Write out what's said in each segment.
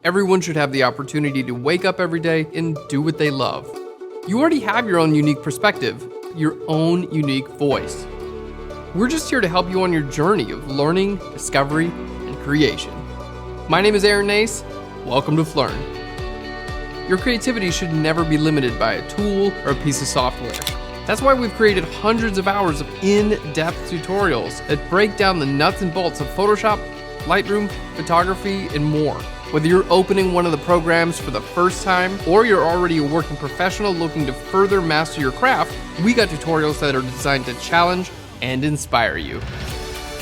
Everyone should have the opportunity to wake up every day and do what they love. You already have your own unique perspective, your own unique voice. We're just here to help you on your journey of learning, discovery, and creation. My name is Nace. Welcome to Flern. Your creativity should never be limited by a tool or a piece of software. That's why we've created hundreds of hours of in-depth tutorials that break down the nuts and bolts of Photoshop, Lightroom, photography, and more. Whether you're opening one of the programs for the first time or you're already a working professional looking to further master your craft, we got tutorials that are designed to challenge and inspire you.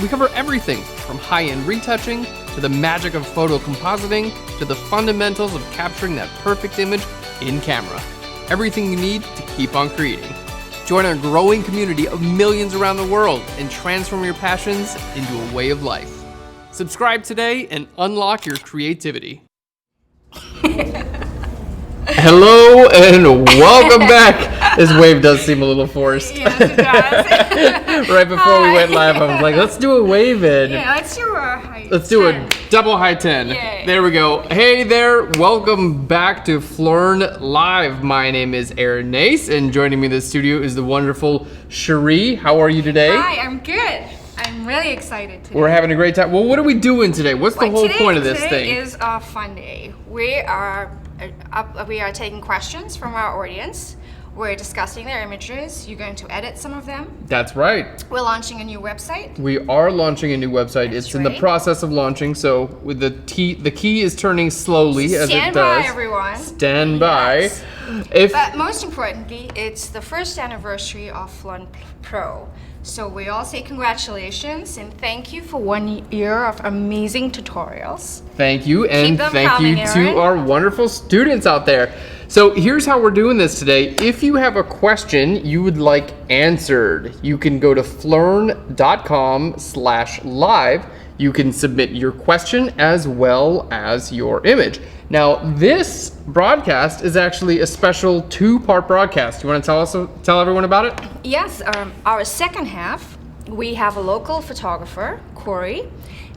We cover everything from high-end retouching to the magic of photo compositing to the fundamentals of capturing that perfect image in camera. Everything you need to keep on creating. Join our growing community of millions around the world and transform your passions into a way of life. Subscribe today and unlock your creativity. Hello and welcome back. This wave does seem a little forced. Yes, it does. Right before we went live, I was like, let's do a wave in. Yeah, let's do a high Let's do 10. a double high 10. Yay. There we go. Hey there, welcome back to Flern Live. My name is Nace, and joining me in the studio is the wonderful Cherie. How are you today? Hi, I'm good. I'm really excited today. We're having a great time. Well, what are we doing today? What's the whole point of this thing? Today is a fun day. We are taking questions from our audience. We're discussing their images. You're going to edit some of them. That's right. We're launching a new website. We are launching a new website. That's it's in the right. process of launching, so with the key is turning slowly as it Stand does. by, everyone. Stand by. Yes. But most importantly, it's the first anniversary of Flern Pro. So we all say congratulations and thank you for 1 year of amazing tutorials. Thank you, and them thank coming, you Aaron. to our wonderful students out there. So here's how we're doing this today. If you have a question you would like answered, you can go to flern.com/live. You can submit your question as well as your image. Now, this broadcast is actually a special two-part broadcast. You want to tell everyone about it? Yes, our second half, we have a local photographer, Corey.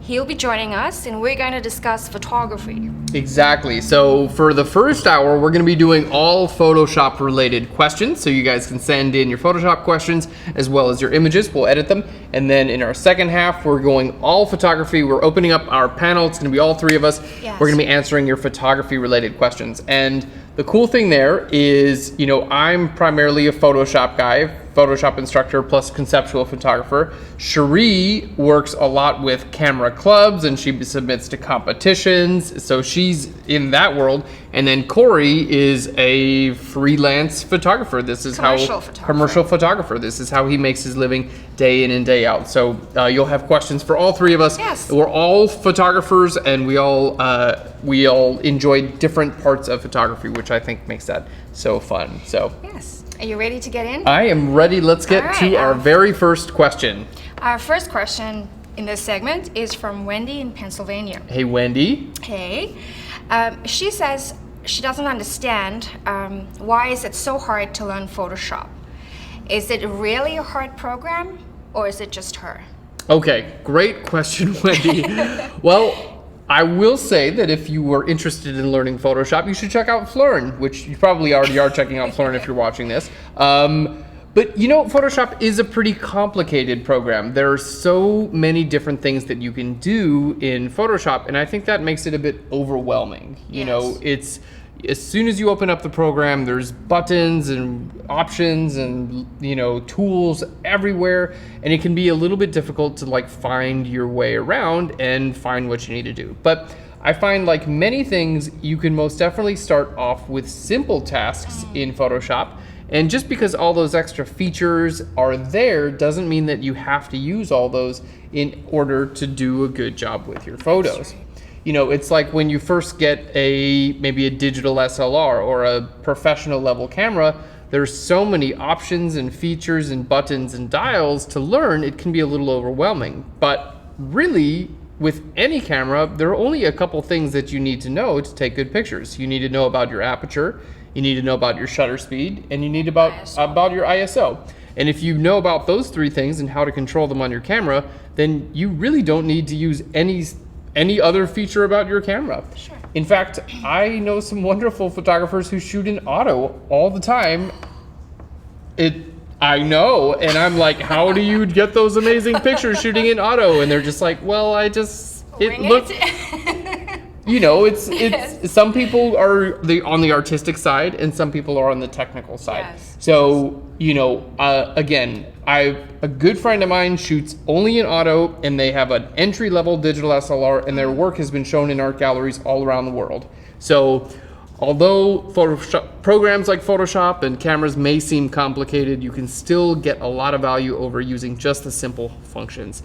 He'll be joining us and we're going to discuss photography. Exactly. So for the first hour, we're going to be doing all Photoshop related questions. So you guys can send in your Photoshop questions as well as your images. We'll edit them. And then in our second half, we're going all photography. We're opening up our panel. It's going to be all three of us. Yes. We're going to be answering your photography related questions. And the cool thing there is, I'm primarily a Photoshop guy, Photoshop instructor plus conceptual photographer. Cherie works a lot with camera clubs and she submits to competitions. So she's in that world. And then Corey is a freelance photographer. This is commercial photographer. This is how he makes his living day in and day out. So you'll have questions for all three of us. Yes. We're all photographers and we all enjoy different parts of photography, which I think makes that so fun. So Yes. Are you ready to get in? I am ready. Let's get All right, to our very first question. Our first question in this segment is from Wendy in Pennsylvania. Hey, Wendy. Hey. She says she doesn't understand why is it so hard to learn Photoshop. Is it really a hard program or is it just her? Okay, great question, Wendy. Well, I will say that if you were interested in learning Photoshop, you should check out Flern, which you probably already are checking out Flern if you're watching this. But Photoshop is a pretty complicated program. There are so many different things that you can do in Photoshop, and I think that makes it a bit overwhelming. Yes. It's as soon as you open up the program, there's buttons and options and tools everywhere, and it can be a little bit difficult to find your way around and find what you need to do. But I find like many things, you can most definitely start off with simple tasks in Photoshop. And just because all those extra features are there doesn't mean that you have to use all those in order to do a good job with your photos. It's like when you first get maybe a digital SLR or a professional level camera, there's so many options and features and buttons and dials to learn, it can be a little overwhelming. But really, with any camera, there are only a couple things that you need to know to take good pictures. You need to know about your aperture, you need to know about your shutter speed, and you need about your ISO. And if you know about those three things and how to control them on your camera, then you really don't need to use any other feature about your camera. Sure. In fact, I know some wonderful photographers who shoot in auto all the time. I know, and I'm like, how do you get those amazing pictures shooting in auto? And they're just like, well, you know, it's Yes. some people are on the artistic side and some people are on the technical side. Yes. So, you know, again, a good friend of mine shoots only in auto, and they have an entry-level digital SLR, and their work has been shown in art galleries all around the world. So, although programs like Photoshop and cameras may seem complicated, you can still get a lot of value over using just the simple functions.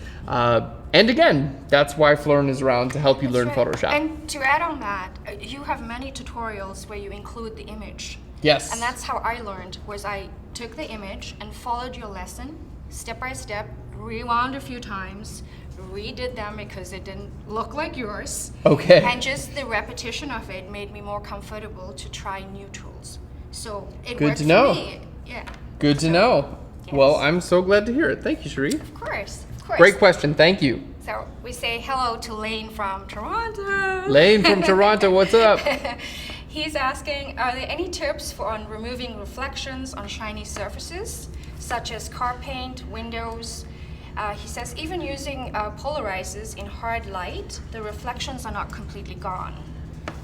And again, that's why Flurn is around to help you learn Right. Photoshop. And to add on that, you have many tutorials where you include the image. Yes. And that's how I learned, was I took the image and followed your lesson step by step, rewound a few times, redid them because it didn't look like yours. Okay. And just the repetition of it made me more comfortable to try new tools. So it Good worked to know. for me. Yeah. Good to So, know. yes. Well, I'm so glad to hear it. Thank you, Cherie. Of course, of course. Great question. Thank you. So we say hello to Lain from Toronto. Lain from Toronto, what's up? He's asking, are there any tips on removing reflections on shiny surfaces, such as car paint, windows? He says even using polarizers in hard light, the reflections are not completely gone.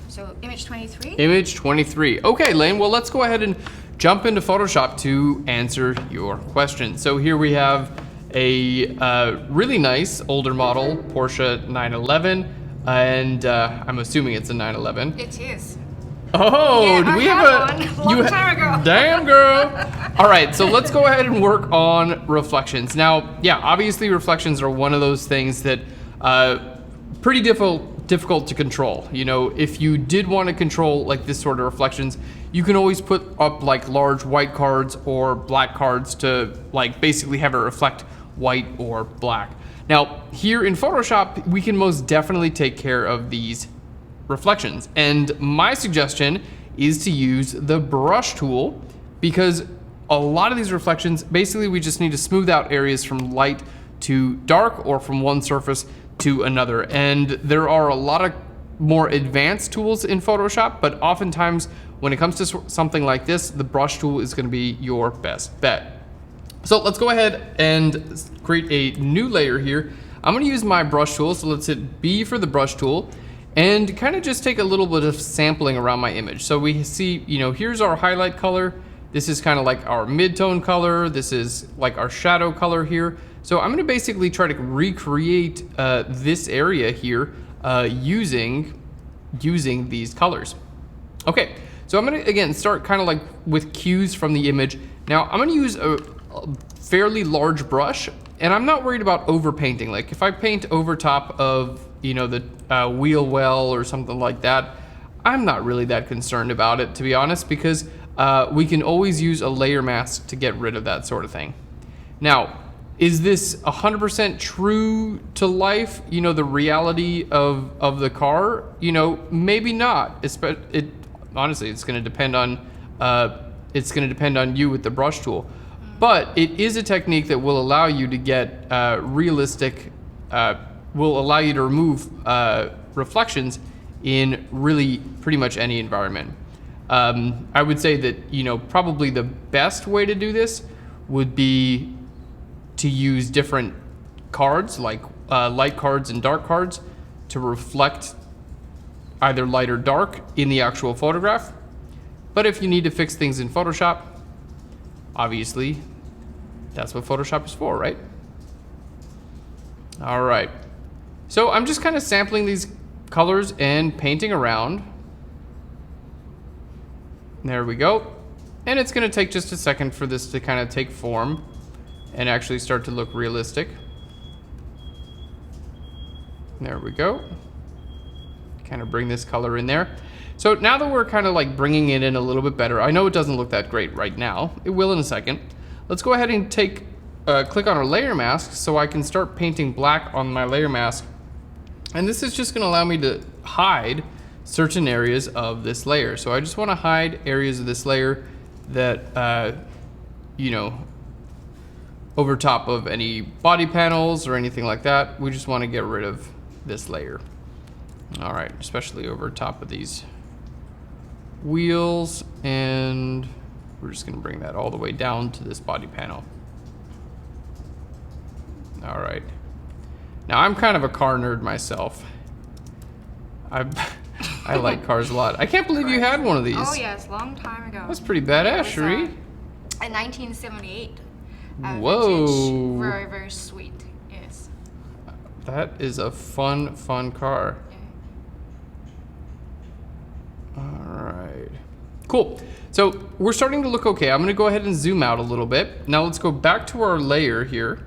So image 23? Image 23. Okay, Lain, well, let's go ahead and jump into Photoshop to answer your question. So here we have a really nice older model Porsche 911, and I'm assuming it's a 911. It is. Oh, Yeah, do I we had have one long time ago. Damn, girl. All right, so let's go ahead and work on reflections. Now, yeah, obviously reflections are one of those things that pretty difficult to control. You know, if you did want to control like this sort of reflections, you can always put up like large white cards or black cards to like basically have it reflect white or black. Now, here in Photoshop, we can most definitely take care of these reflections. And my suggestion is to use the brush tool, because a lot of these reflections, basically we just need to smooth out areas from light to dark or from one surface to another. And there are a lot of more advanced tools in Photoshop, but oftentimes when it comes to something like this, the brush tool is gonna be your best bet. So let's go ahead and create a new layer here. I'm gonna use my brush tool, so let's hit B for the brush tool and kind of just take a little bit of sampling around my image. So we see, you know, here's our highlight color. This is kind of like our mid-tone color. This is like our shadow color here. So I'm gonna basically try to recreate this area here using these colors. Okay, so I'm gonna, again, start kind of like with cues from the image. Now I'm gonna use a fairly large brush, and I'm not worried about overpainting. Like if I paint over top of, you know, the wheel well or something like that, I'm not really that concerned about it, to be honest, because we can always use a layer mask to get rid of that sort of thing. Now, is this 100% true to life? You know, the reality of the car? You know, maybe not. Honestly, it's going to depend on you with the brush tool. But it is a technique that will allow you to get realistic, will allow you to remove reflections in really pretty much any environment. I would say that, you know, probably the best way to do this would be to use different cards, like light cards and dark cards, to reflect either light or dark in the actual photograph. But if you need to fix things in Photoshop, obviously, that's what Photoshop is for, right? All right. So I'm just kind of sampling these colors and painting around. There we go. And it's going to take just a second for this to kind of take form and actually start to look realistic. There we go. Kind of bring this color in there. So now that we're kind of like bringing it in a little bit better, I know it doesn't look that great right now. It will in a second. Let's go ahead and click on our layer mask so I can start painting black on my layer mask. And this is just going to allow me to hide certain areas of this layer. So I just want to hide areas of this layer that, you know, over top of any body panels or anything like that. We just want to get rid of this layer. All right, especially over top of these wheels, and we're just gonna bring that all the way down to this body panel. All right. Now I'm kind of a car nerd myself. I like cars a lot. I can't believe you had one of these. Oh yes, long time ago. That's pretty badass, Cherie. A 1978. Whoa. Vintage, very, very sweet. Yes. That is a fun car. Yeah. All right. Cool. So we're starting to look okay. I'm going to go ahead and zoom out a little bit. Now let's go back to our layer here.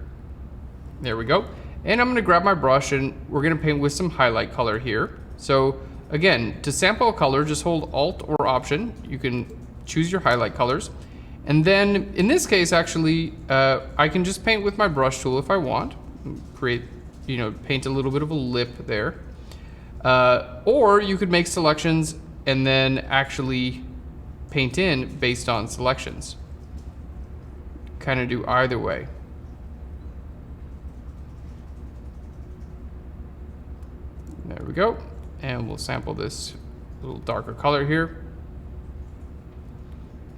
There we go. And I'm going to grab my brush and we're going to paint with some highlight color here. So again, to sample a color, just hold Alt or Option. You can choose your highlight colors. And then in this case, actually, I can just paint with my brush tool if I want. Create, paint a little bit of a lip there. Or you could make selections and then actually paint in based on selections. Kind of do either way. There we go. And we'll sample this little darker color here.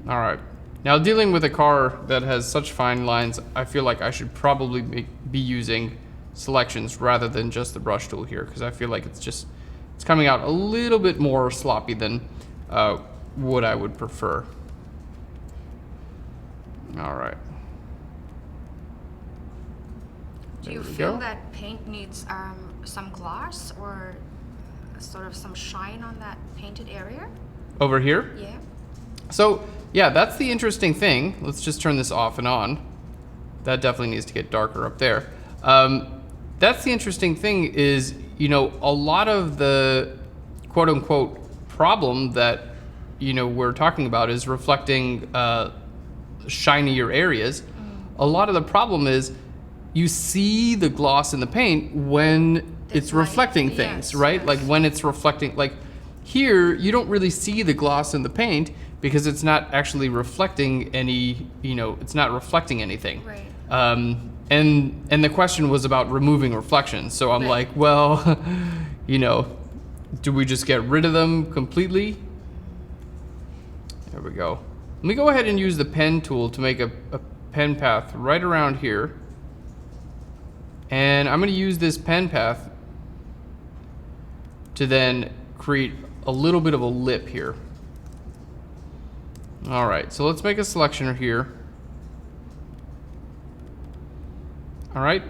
All right. Now dealing with a car that has such fine lines, I feel like I should probably be using selections rather than just the brush tool here, because I feel like it's coming out a little bit more sloppy than what I would prefer. All right. Do you feel that paint needs some gloss or sort of some shine on that painted area? Over here? Yeah. So, yeah, that's the interesting thing. Let's just turn this off and on. That definitely needs to get darker up there. That's the interesting thing is, a lot of the quote unquote problem that, we're talking about is reflecting shinier areas. A lot of the problem is you see the gloss in the paint when it's reflecting things, right? Yes. Like when it's reflecting, like here, you don't really see the gloss in the paint because it's not actually reflecting any, it's not reflecting anything. Right. And the question was about removing reflections. So I'm like, well, do we just get rid of them completely? There we go. Let me go ahead and use the pen tool to make a pen path right around here. And I'm going to use this pen path to then create a little bit of a lip here. All right, so let's make a selection here. All right,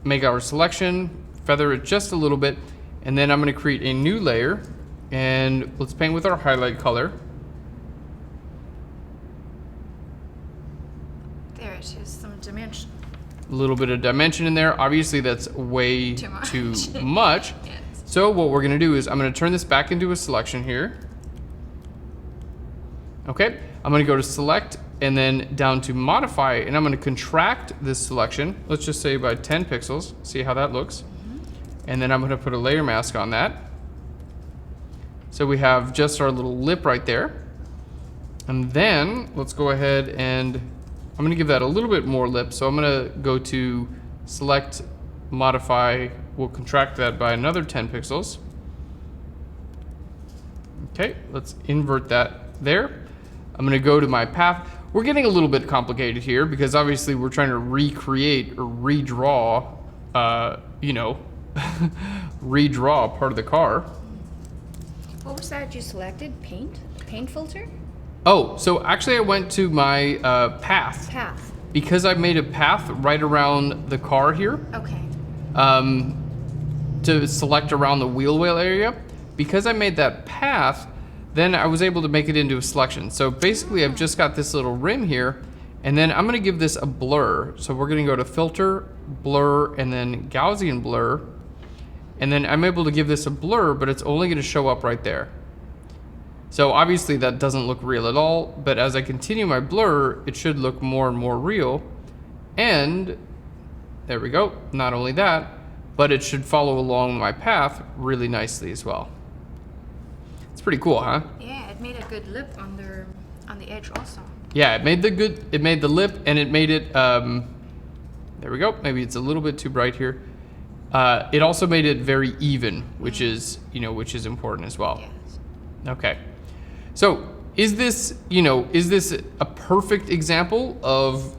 make our selection, feather it just a little bit, and then I'm going to create a new layer, and let's paint with our highlight color. There it is, some dimension. A little bit of dimension in there. Obviously, that's way too much. Yes. So what we're going to do is I'm going to turn this back into a selection here. Okay, I'm going to go to select and then down to modify, and I'm going to contract this selection. Let's just say by 10 pixels, see how that looks. And then I'm going to put a layer mask on that. So we have just our little lip right there. And then let's go ahead and I'm going to give that a little bit more lip. So I'm going to go to select, modify, we'll contract that by another 10 pixels. Okay, let's invert that there. I'm going to go to my path. We're getting a little bit complicated here because obviously we're trying to recreate or redraw, redraw part of the car. What was that you selected? Paint filter? Oh, so actually I went to my path. Path. Because I made a path right around the car here. Okay. To select around the wheel well area. Because I made that path, then I was able to make it into a selection. So basically I've just got this little rim here, and then I'm gonna give this a blur. So we're gonna go to filter, blur, and then Gaussian blur. And then I'm able to give this a blur, but it's only gonna show up right there. So obviously that doesn't look real at all, but as I continue my blur, it should look more and more real. And there we go, not only that, but it should follow along my path really nicely as well. It's pretty cool, huh? Yeah, it made a good lip on the edge also. Yeah, it made the lip, and it made it, there we go, maybe it's a little bit too bright here. it also made it very even, which is, which is important as well. Yes. Okay. So is this a perfect example of,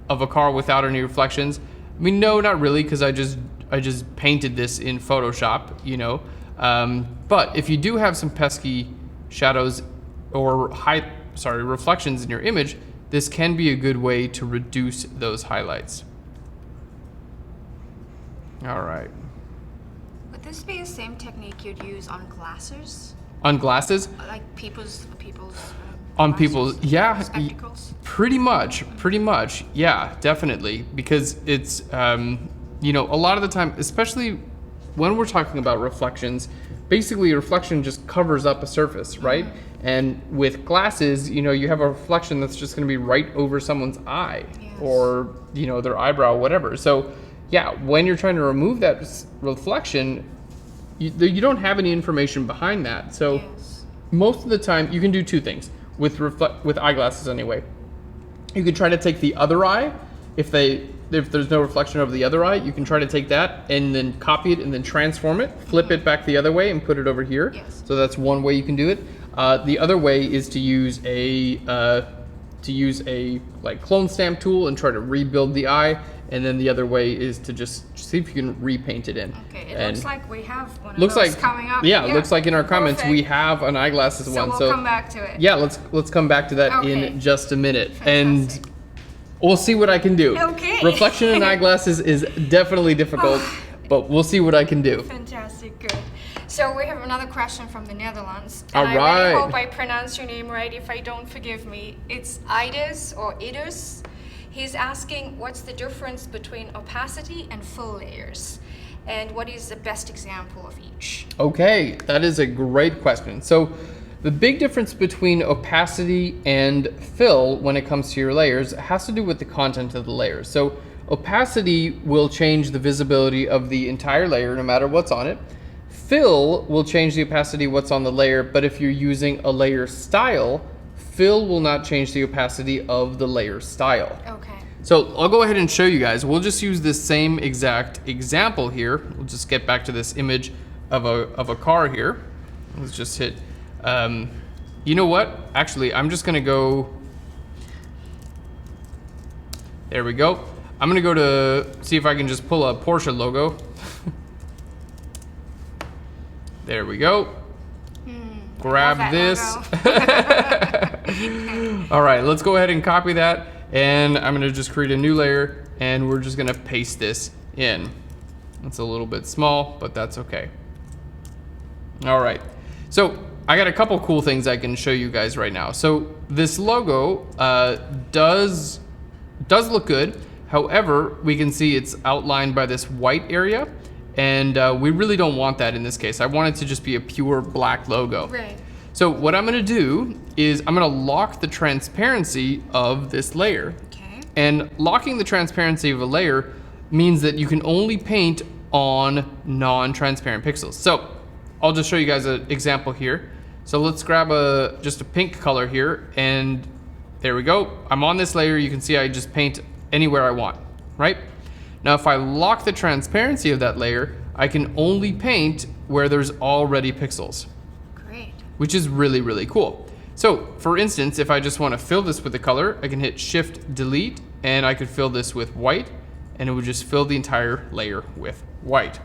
of a car without any reflections? I mean, no, not really, because I just painted this in Photoshop, but if you do have some pesky shadows or reflections in your image, this can be a good way to reduce those highlights. All right. Would this be the same technique you'd use on glasses? On glasses? Like people's on glasses? people's, yeah, Spectacles? pretty much, yeah, definitely, because it's, a lot of the time, especially when we're talking about reflections, basically a reflection just covers up a surface, right? And with glasses, you have a reflection that's just going to be right over someone's eye, Yes. or, their eyebrow, whatever. So, yeah, when you're trying to remove that reflection, you don't have any information behind that. So Yes. most of the time, you can do two things with eyeglasses anyway. You can try to take the other eye. If there's no reflection over the other eye, you can try to take that and then copy it and then transform it, flip it back the other way and put it over here. Yes. So that's one way you can do it. The other way is to use a like clone stamp tool and try to rebuild the eye. And then the other way is to just see if you can repaint it in. Okay, it and looks like we have one of those coming up. Yeah, it looks like in our comments Perfect. we have an eyeglasses So one. we'll come back to it. Yeah, let's come back to that Okay. in just a minute. Fantastic. And we'll see what I can do. Okay. Reflection in eyeglasses is definitely difficult, but we'll see what I can do. Fantastic, good. So we have another question from the Netherlands. All And I right. really hope I pronounce your name right. If I don't, forgive me. It's Idus or Idus. He's asking, what's the difference between opacity and fill layers? And what is the best example of each? Okay, that is a great question. So the big difference between opacity and fill when it comes to your layers has to do with the content of the layers. So opacity will change the visibility of the entire layer no matter what's on it. Fill will change the opacity of what's on the layer, but if you're using a layer style, fill will not change the opacity of the layer style. Okay. So I'll go ahead and show you guys. We'll just use this same exact example here. We'll just get back to this image of a car here. Let's just hit, you know what? Actually, I'm just gonna go, there we go. I'm gonna go to see if I can just pull a Porsche logo. There we go. Grab Love that this. logo. All right, let's go ahead and copy that. And I'm gonna just create a new layer and we're just gonna paste this in. It's a little bit small, but that's okay. All right, so I got a couple cool things I can show you guys right now. So this logo does look good. However, we can see it's outlined by this white area, and we really don't want that in this case. I want it to just be a pure black logo. Right. So what I'm gonna do is I'm gonna lock the transparency of this layer. Okay. And locking the transparency of a layer means that you can only paint on non-transparent pixels. So I'll just show you guys an example here. So let's grab just a pink color here, and there we go. I'm on this layer. You can see I just paint anywhere I want, right? Now if I lock the transparency of that layer, I can only paint where there's already pixels, Great. which is really, really cool. So for instance, if I just want to fill this with a color, I can hit Shift Delete and I could fill this with white, and it would just fill the entire layer with white.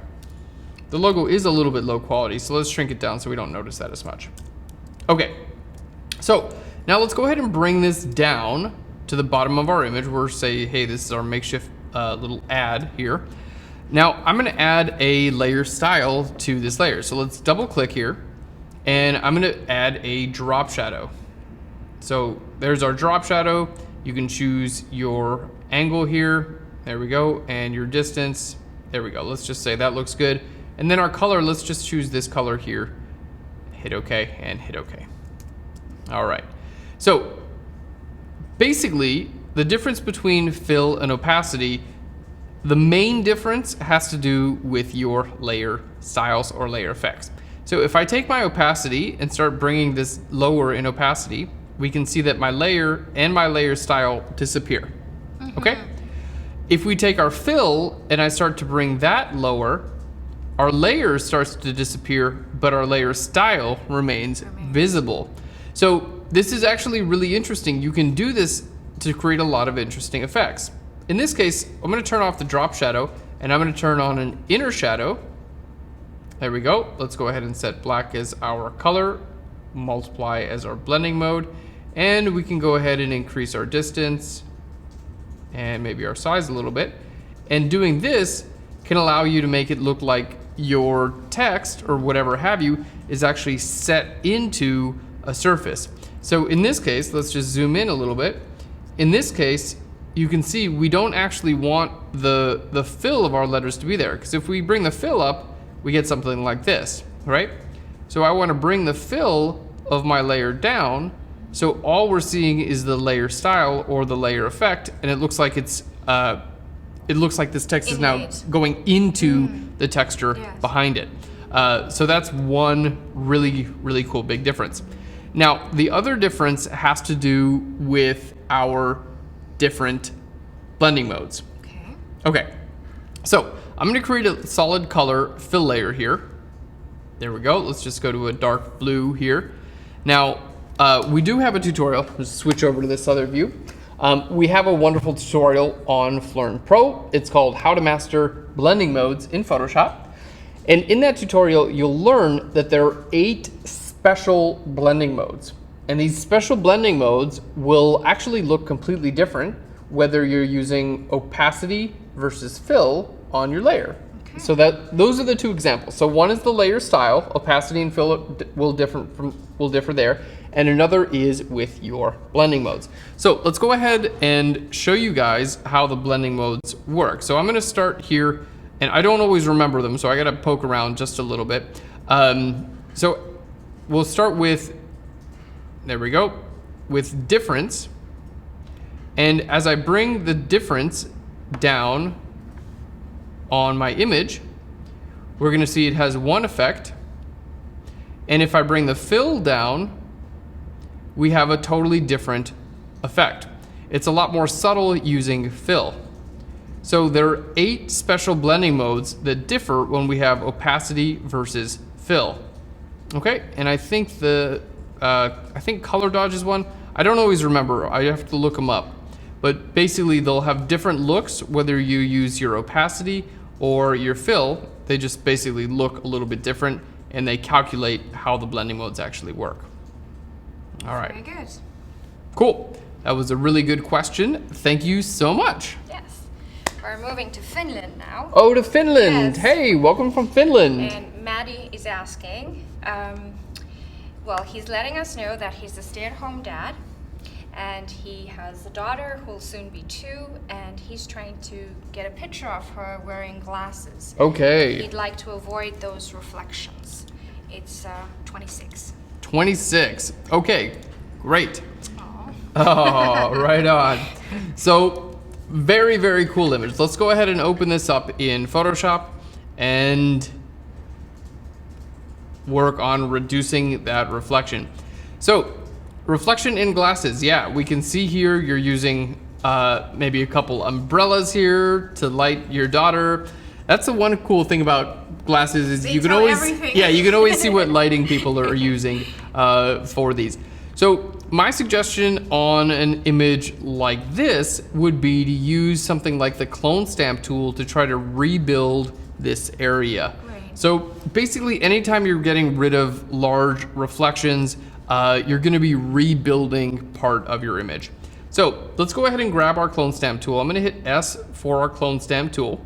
The logo is a little bit low quality, so let's shrink it down so we don't notice that as much. Okay, so now let's go ahead and bring this down to the bottom of our image. We're say, hey, this is our makeshift little ad here. Now I'm gonna add a layer style to this layer. So let's double click here, and I'm gonna add a drop shadow. So there's our drop shadow. You can choose your angle here. There we go. And your distance. There we go. Let's just say that looks good. And then our color, let's just choose this color here. Hit OK and hit OK. All right. So basically, the difference between fill and opacity, the main difference has to do with your layer styles or layer effects. So if I take my opacity and start bringing this lower in opacity, we can see that my layer and my layer style disappear. Okay? if we take our fill and I start to bring that lower, our layer starts to disappear, but our layer style remains visible. So this is actually really interesting. You can do this to create a lot of interesting effects. In this case, I'm going to turn off the drop shadow and I'm going to turn on an inner shadow. There we go. Let's go ahead and set black as our color, multiply as our blending mode, and we can go ahead and increase our distance and maybe our size a little bit. And doing this can allow you to make it look like your text or whatever have you is actually set into a surface. So in this case, let's just zoom in a little bit. In this case, you can see we don't actually want the fill of our letters to be there, because if we bring the fill up, we get something like this, right? So I want to bring the fill of my layer down, so all we're seeing is the layer style or the layer effect, and it looks like it's it looks like this text is now going into the texture behind it. So that's one really cool big difference. Now, the other difference has to do with our different blending modes. Okay, so I'm gonna create a solid color fill layer here. There we go. Let's just go to a dark blue here. Now, we do have a tutorial. Let's switch over to this other view. We have a wonderful tutorial on Learn Pro. It's called How to Master Blending Modes in Photoshop. And in that tutorial, you'll learn that there are 8 special blending modes. And these special blending modes will actually look completely different whether you're using opacity versus fill on your layer. So those are the 2 examples. So one is the layer style, opacity and fill will differ there, and another is with your blending modes. So let's go ahead and show you guys how the blending modes work. So I'm going to start here, and I don't always remember them, so I got to poke around just a little bit. So we'll start with, there we go, with difference. And as I bring the difference down on my image, we're going to see it has one effect. And if I bring the fill down, we have a totally different effect. It's a lot more subtle using fill. So there are 8 special blending modes that differ when we have opacity versus fill. Okay, and I think color dodge is one. I don't always remember. I have to look them up. But basically, they'll have different looks whether you use your opacity or your fill. They just basically look a little bit different, and they calculate how the blending modes actually work. All right. Very good. Cool. That was a really good question. Thank you so much. Yes. We're moving to Finland now. Oh, to Finland. Yes. Hey, welcome from Finland. And Matti is asking, well, he's letting us know that he's a stay-at-home dad, and he has a daughter who will soon be 2, and he's trying to get a picture of her wearing glasses. Okay. He'd like to avoid those reflections. It's 26. 26. Okay, great. Oh, right on. So, very cool image. Let's go ahead and open this up in Photoshop and work on reducing that reflection. So, reflection in glasses. Yeah, we can see here you're using maybe a couple umbrellas here to light your daughter. That's the one cool thing about glasses is you can always see what lighting people are using for these. So my suggestion on an image like this would be to use something like the clone stamp tool to try to rebuild this area. Right. So basically anytime you're getting rid of large reflections, you're going to be rebuilding part of your image. So let's go ahead and grab our clone stamp tool. I'm going to hit S for our clone stamp tool.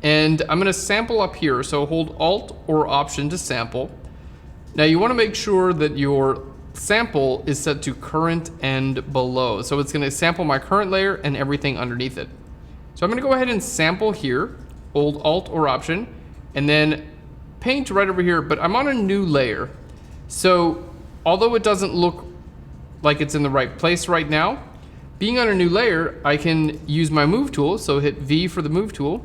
And I'm going to sample up here. So hold Alt or Option to sample. Now you want to make sure that your sample is set to current and below. So it's going to sample my current layer and everything underneath it. So I'm going to go ahead and sample here, hold Alt or Option, and then paint right over here. But I'm on a new layer. So although it doesn't look like it's in the right place right now, being on a new layer, I can use my move tool. So hit V for the move tool,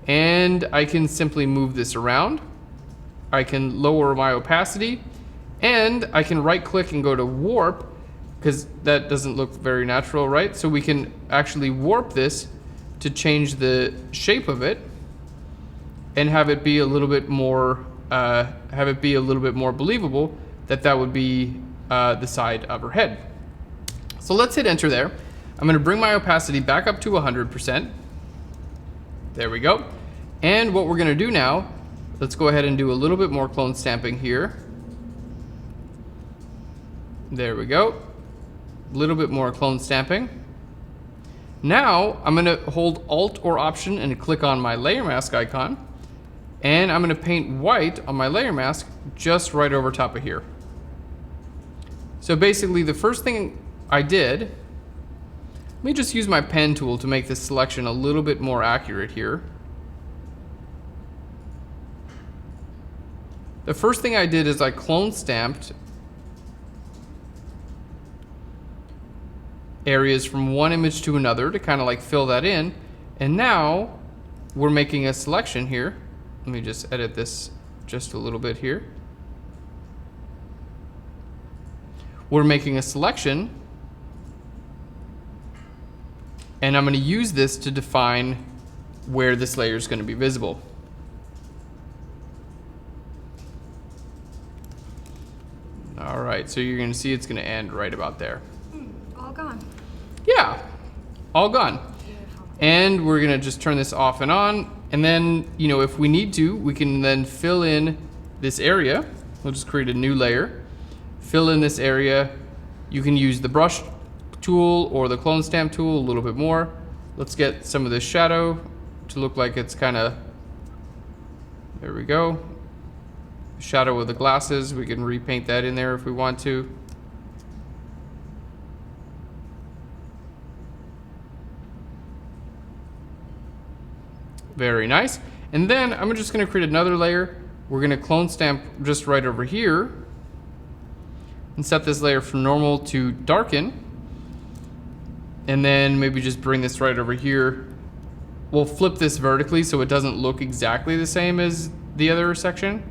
and I can simply move this around. I can lower my opacity, and I can right click and go to warp, because that doesn't look very natural, right? So we can actually warp this to change the shape of it and have it be a little bit more believable that would be the side of her head. So let's hit enter there. I'm going to bring my opacity back up to 100%. There we go. And what we're going to do now, let's go ahead and do a little bit more clone stamping here. There we go. A little bit more clone stamping. Now I'm going to hold Alt or Option and click on my layer mask icon. And I'm going to paint white on my layer mask just right over top of here. So basically the first thing I did, let me just use my pen tool to make this selection a little bit more accurate here. The first thing I did is I clone stamped areas from one image to another to kind of like fill that in. And now we're making a selection here. Let me just edit this just a little bit here. We're making a selection, and I'm going to use this to define where this layer is going to be visible. All right, so you're going to see it's going to end right about there. All gone. Yeah, all gone. Beautiful. And we're going to just turn this off and on, and then, you know, if we need to, we can then fill in this area. We'll just create a new layer. Fill in this area. You can use the brush tool or the clone stamp tool a little bit more. Let's get some of this shadow to look like it's kind of, there we go. Shadow of the glasses, we can repaint that in there if we want to. Very nice. And then I'm just going to create another layer. We're going to clone stamp just right over here and set this layer from normal to darken. And then maybe just bring this right over here. We'll flip this vertically so it doesn't look exactly the same as the other section.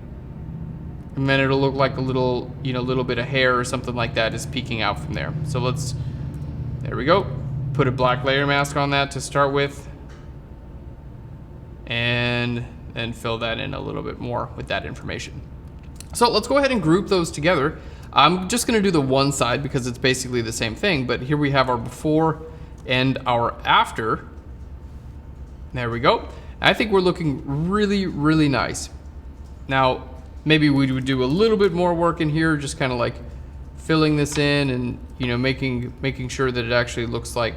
And then it'll look like a little, you know, little bit of hair or something like that is peeking out from there. So let's, there we go. Put a black layer mask on that to start with. And then fill that in a little bit more with that information. So let's go ahead and group those together. I'm just gonna do the one side because it's basically the same thing, but here we have our before and our after. There we go. I think we're looking really, really nice. Now, maybe we would do a little bit more work in here, just kind of like filling this in and, you know, making sure that it actually looks like,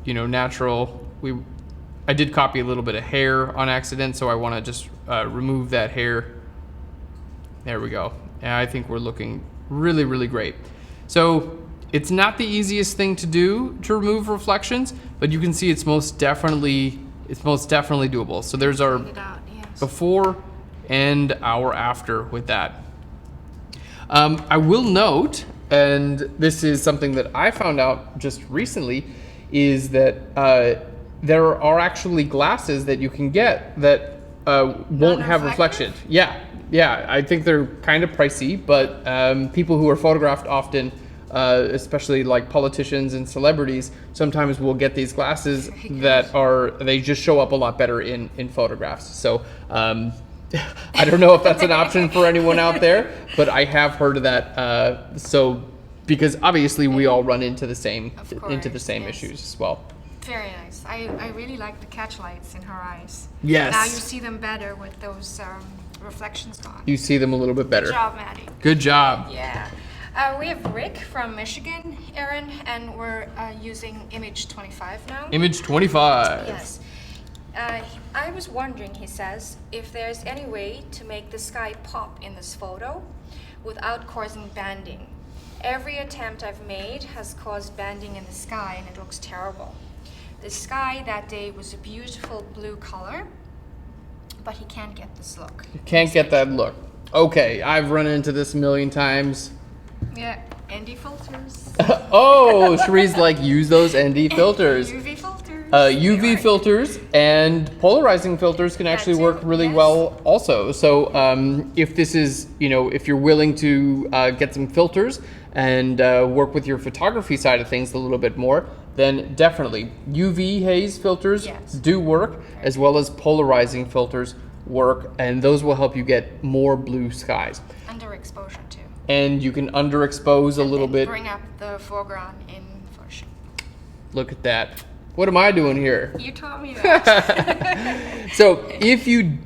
you know, natural. I did copy a little bit of hair on accident, so I want to just remove that hair. There we go. And I think we're looking really, really great. So it's not the easiest thing to do to remove reflections, but you can see it's most definitely doable. So there's our before and our after with that. I will note, and this is something that I found out just recently, is that there are actually glasses that you can get that won't have reflection. Yeah, I think they're kind of pricey, but people who are photographed often, especially like politicians and celebrities, sometimes will get these glasses that they just show up a lot better in photographs. So I don't know if that's an option for anyone out there, but I have heard of that. So because obviously we all run into the same issues as well. Very nice. I really like the catch lights in her eyes. Yes. Now you see them better with those reflections gone. You see them a little bit better. Good job, Matti. Good job. Yeah. We have Rick from Michigan, Aaron, and we're using image 25 now. Image 25. Yes. I was wondering, he says, if there's any way to make the sky pop in this photo without causing banding. Every attempt I've made has caused banding in the sky and it looks terrible. The sky that day was a beautiful blue color, but he can't get this look. You can't get that look. Okay, I've run into this a million times. Yeah, ND filters. Oh, Cherie's like, use those ND filters. UV filters. UV filters and polarizing filters can actually work really well also. So if this is, you know, if you're willing to get some filters, and work with your photography side of things a little bit more, then definitely UV haze filters do work, as well as polarizing filters work, and those will help you get more blue skies. Underexposure too. And you can underexpose a little bit. Bring up the foreground in Photoshop. Look at that. What am I doing here? You taught me that. So if you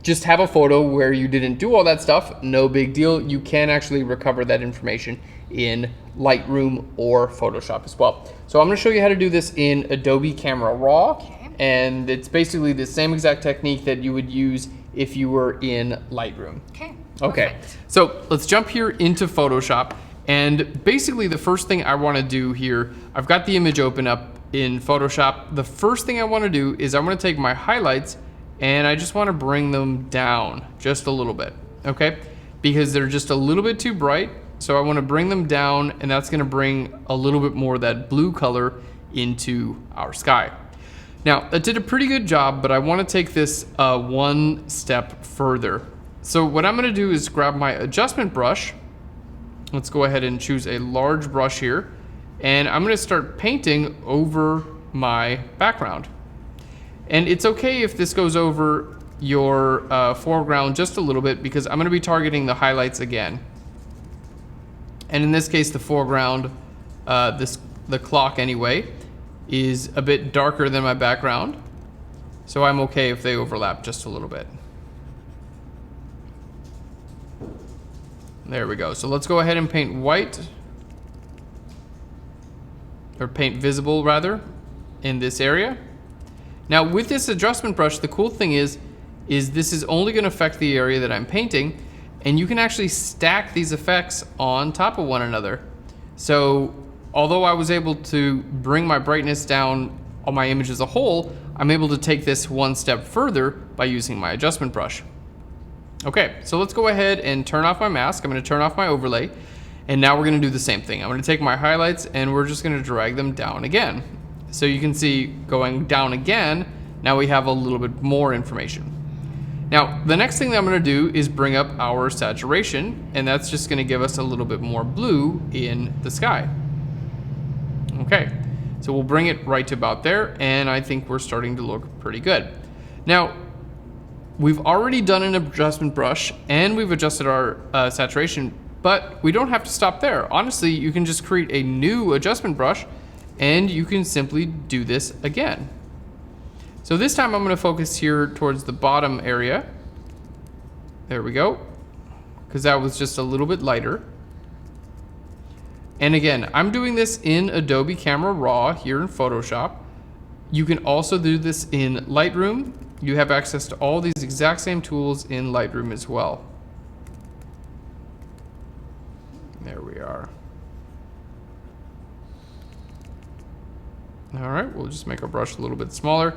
just have a photo where you didn't do all that stuff, no big deal. You can actually recover that information in Lightroom or Photoshop as well. So I'm going to show you how to do this in Adobe Camera Raw. Okay. And it's basically the same exact technique that you would use if you were in Lightroom. Okay. So let's jump here into Photoshop. And basically the first thing I want to do here, I've got the image open up in Photoshop. The first thing I want to do is I want to take my highlights and I just want to bring them down just a little bit, okay? Because they're just a little bit too bright. So I want to bring them down, and that's going to bring a little bit more of that blue color into our sky. Now, that did a pretty good job, but I want to take this one step further. So what I'm going to do is grab my adjustment brush. Let's go ahead and choose a large brush here, and I'm going to start painting over my background. And it's okay if this goes over your foreground just a little bit, because I'm going to be targeting the highlights again. And in this case, the foreground, the clock anyway, is a bit darker than my background. So I'm okay if they overlap just a little bit. There we go. So let's go ahead and paint white, or paint visible rather, in this area. Now with this adjustment brush, the cool thing is this is only going to affect the area that I'm painting, and you can actually stack these effects on top of one another. So although I was able to bring my brightness down on my image as a whole, I'm able to take this one step further by using my adjustment brush. Okay, so let's go ahead and turn off my mask. I'm going to turn off my overlay, and now we're going to do the same thing. I'm going to take my highlights and we're just going to drag them down again. So you can see going down again, now we have a little bit more information. Now, the next thing that I'm going to do is bring up our saturation, and that's just going to give us a little bit more blue in the sky. Okay, so we'll bring it right to about there, and I think we're starting to look pretty good. Now, we've already done an adjustment brush, and we've adjusted our saturation, but we don't have to stop there. Honestly, you can just create a new adjustment brush, and you can simply do this again. So this time I'm going to focus here towards the bottom area. There we go, because that was just a little bit lighter. And again, I'm doing this in Adobe Camera Raw here in Photoshop. You can also do this in Lightroom. You have access to all these exact same tools in Lightroom as well. There we are. All right, we'll just make our brush a little bit smaller.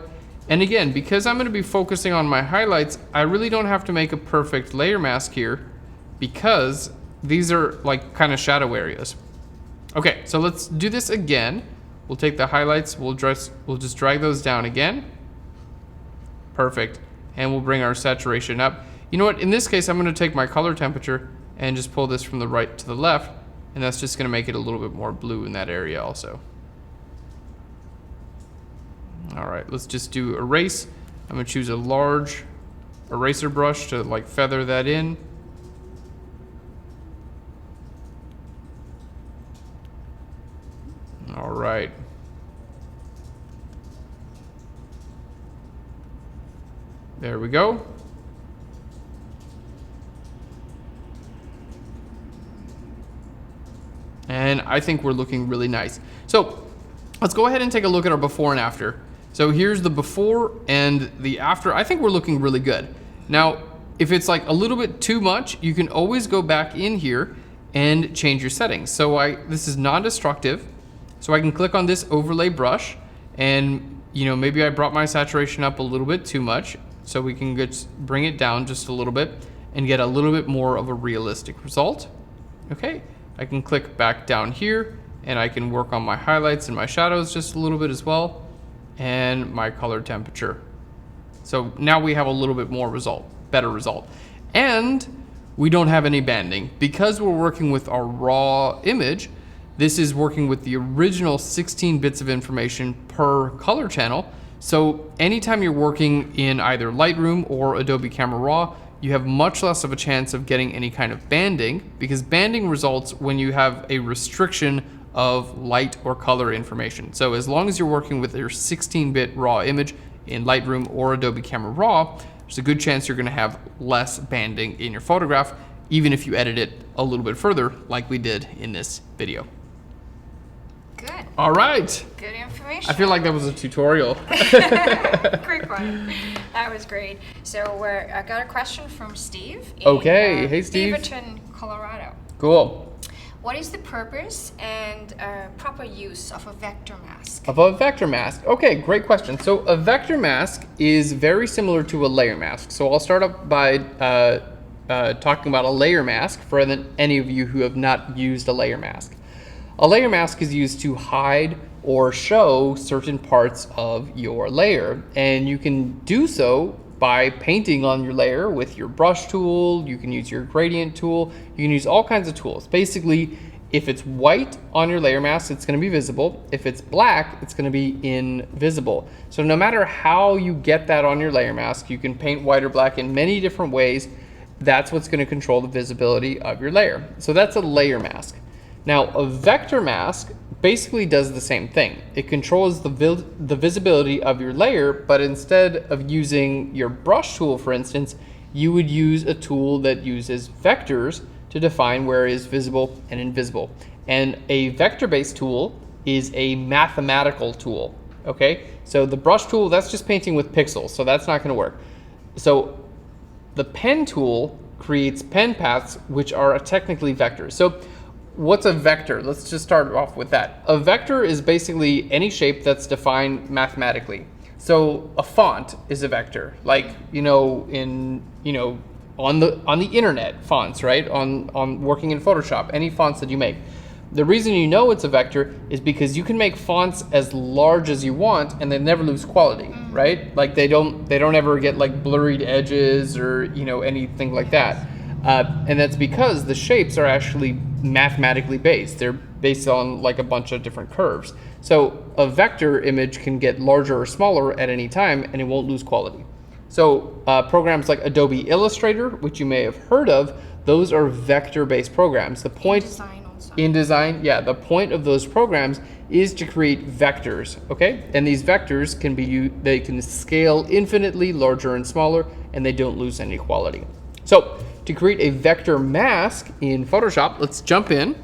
And again, because I'm going to be focusing on my highlights, I really don't have to make a perfect layer mask here, because these are like kind of shadow areas. Okay, so let's do this again. We'll take the highlights, we'll just drag those down again. Perfect. And we'll bring our saturation up. You know what, in this case, I'm going to take my color temperature and just pull this from the right to the left, and that's just going to make it a little bit more blue in that area also. All right, let's just do erase. I'm going to choose a large eraser brush to like feather that in. All right. There we go. And I think we're looking really nice. So let's go ahead and take a look at our before and after. So here's the before and the after. I think we're looking really good. Now, if it's like a little bit too much, you can always go back in here and change your settings. So this is non-destructive. So I can click on this overlay brush, and maybe I brought my saturation up a little bit too much. So we can bring it down just a little bit and get a little bit more of a realistic result. Okay, I can click back down here and I can work on my highlights and my shadows just a little bit as well, and my color temperature. So now we have a little bit more better result. And we don't have any banding. Because we're working with our raw image, this is working with the original 16 bits of information per color channel. So anytime you're working in either Lightroom or Adobe Camera Raw, you have much less of a chance of getting any kind of banding, because banding results when you have a restriction of light or color information. So as long as you're working with your 16-bit raw image in Lightroom or Adobe Camera Raw, there's a good chance you're gonna have less banding in your photograph, even if you edit it a little bit further, like we did in this video. Good. All right. Good information. I feel like that was a tutorial. Quick one. That was great. So I got a question from Steve. Okay. Hey, Steve. Beaverton, Colorado. Cool. What is the purpose and proper use of a vector mask? Of a vector mask. Okay, great question. So a vector mask is very similar to a layer mask. So I'll start up by talking about a layer mask for any of you who have not used a layer mask. A layer mask is used to hide or show certain parts of your layer, and you can do so by painting on your layer with your brush tool. You can use your gradient tool. You can use all kinds of tools. Basically, if it's white on your layer mask, it's going to be visible. If it's black, it's going to be invisible. So no matter how you get that on your layer mask, you can paint white or black in many different ways. That's what's going to control the visibility of your layer. So that's a layer mask. Now, a vector mask basically does the same thing. It controls the visibility of your layer, but instead of using your brush tool, for instance, you would use a tool that uses vectors to define where it is visible and invisible. And a vector-based tool is a mathematical tool, okay? So the brush tool, that's just painting with pixels, so that's not gonna work. So the pen tool creates pen paths, which are technically vectors. So what's a vector? Let's just start off with that. A vector is basically any shape that's defined mathematically. So a font is a vector, like on the internet fonts, right? On working in Photoshop, any fonts that you make. The reason you know it's a vector is because you can make fonts as large as you want and they never lose quality, right? Like they don't ever get like blurred edges or anything like that. And that's because the shapes are actually mathematically based. They're based on like a bunch of different curves. So a vector image can get larger or smaller at any time and it won't lose quality. So programs like Adobe Illustrator, which you may have heard of, those are vector-based programs. The point in design, yeah, the point of those programs is to create vectors, okay? And these vectors can they can scale infinitely larger and smaller, and they don't lose any quality. So to create a vector mask in Photoshop, let's jump in.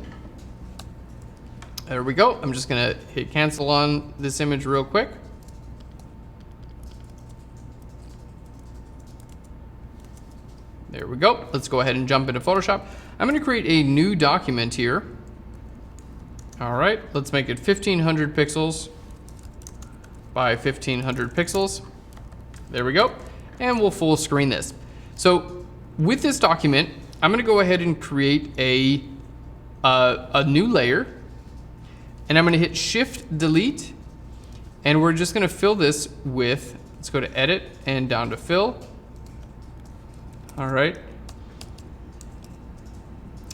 There we go. I'm just gonna hit cancel on this image real quick. There we go. Let's go ahead and jump into Photoshop. I'm gonna create a new document here. All right, let's make it 1500 pixels by 1500 pixels. There we go. And we'll full screen this. So with this document, I'm gonna go ahead and create a new layer, and I'm gonna hit Shift Delete, and we're just gonna fill this with, let's go to Edit and down to Fill. All right.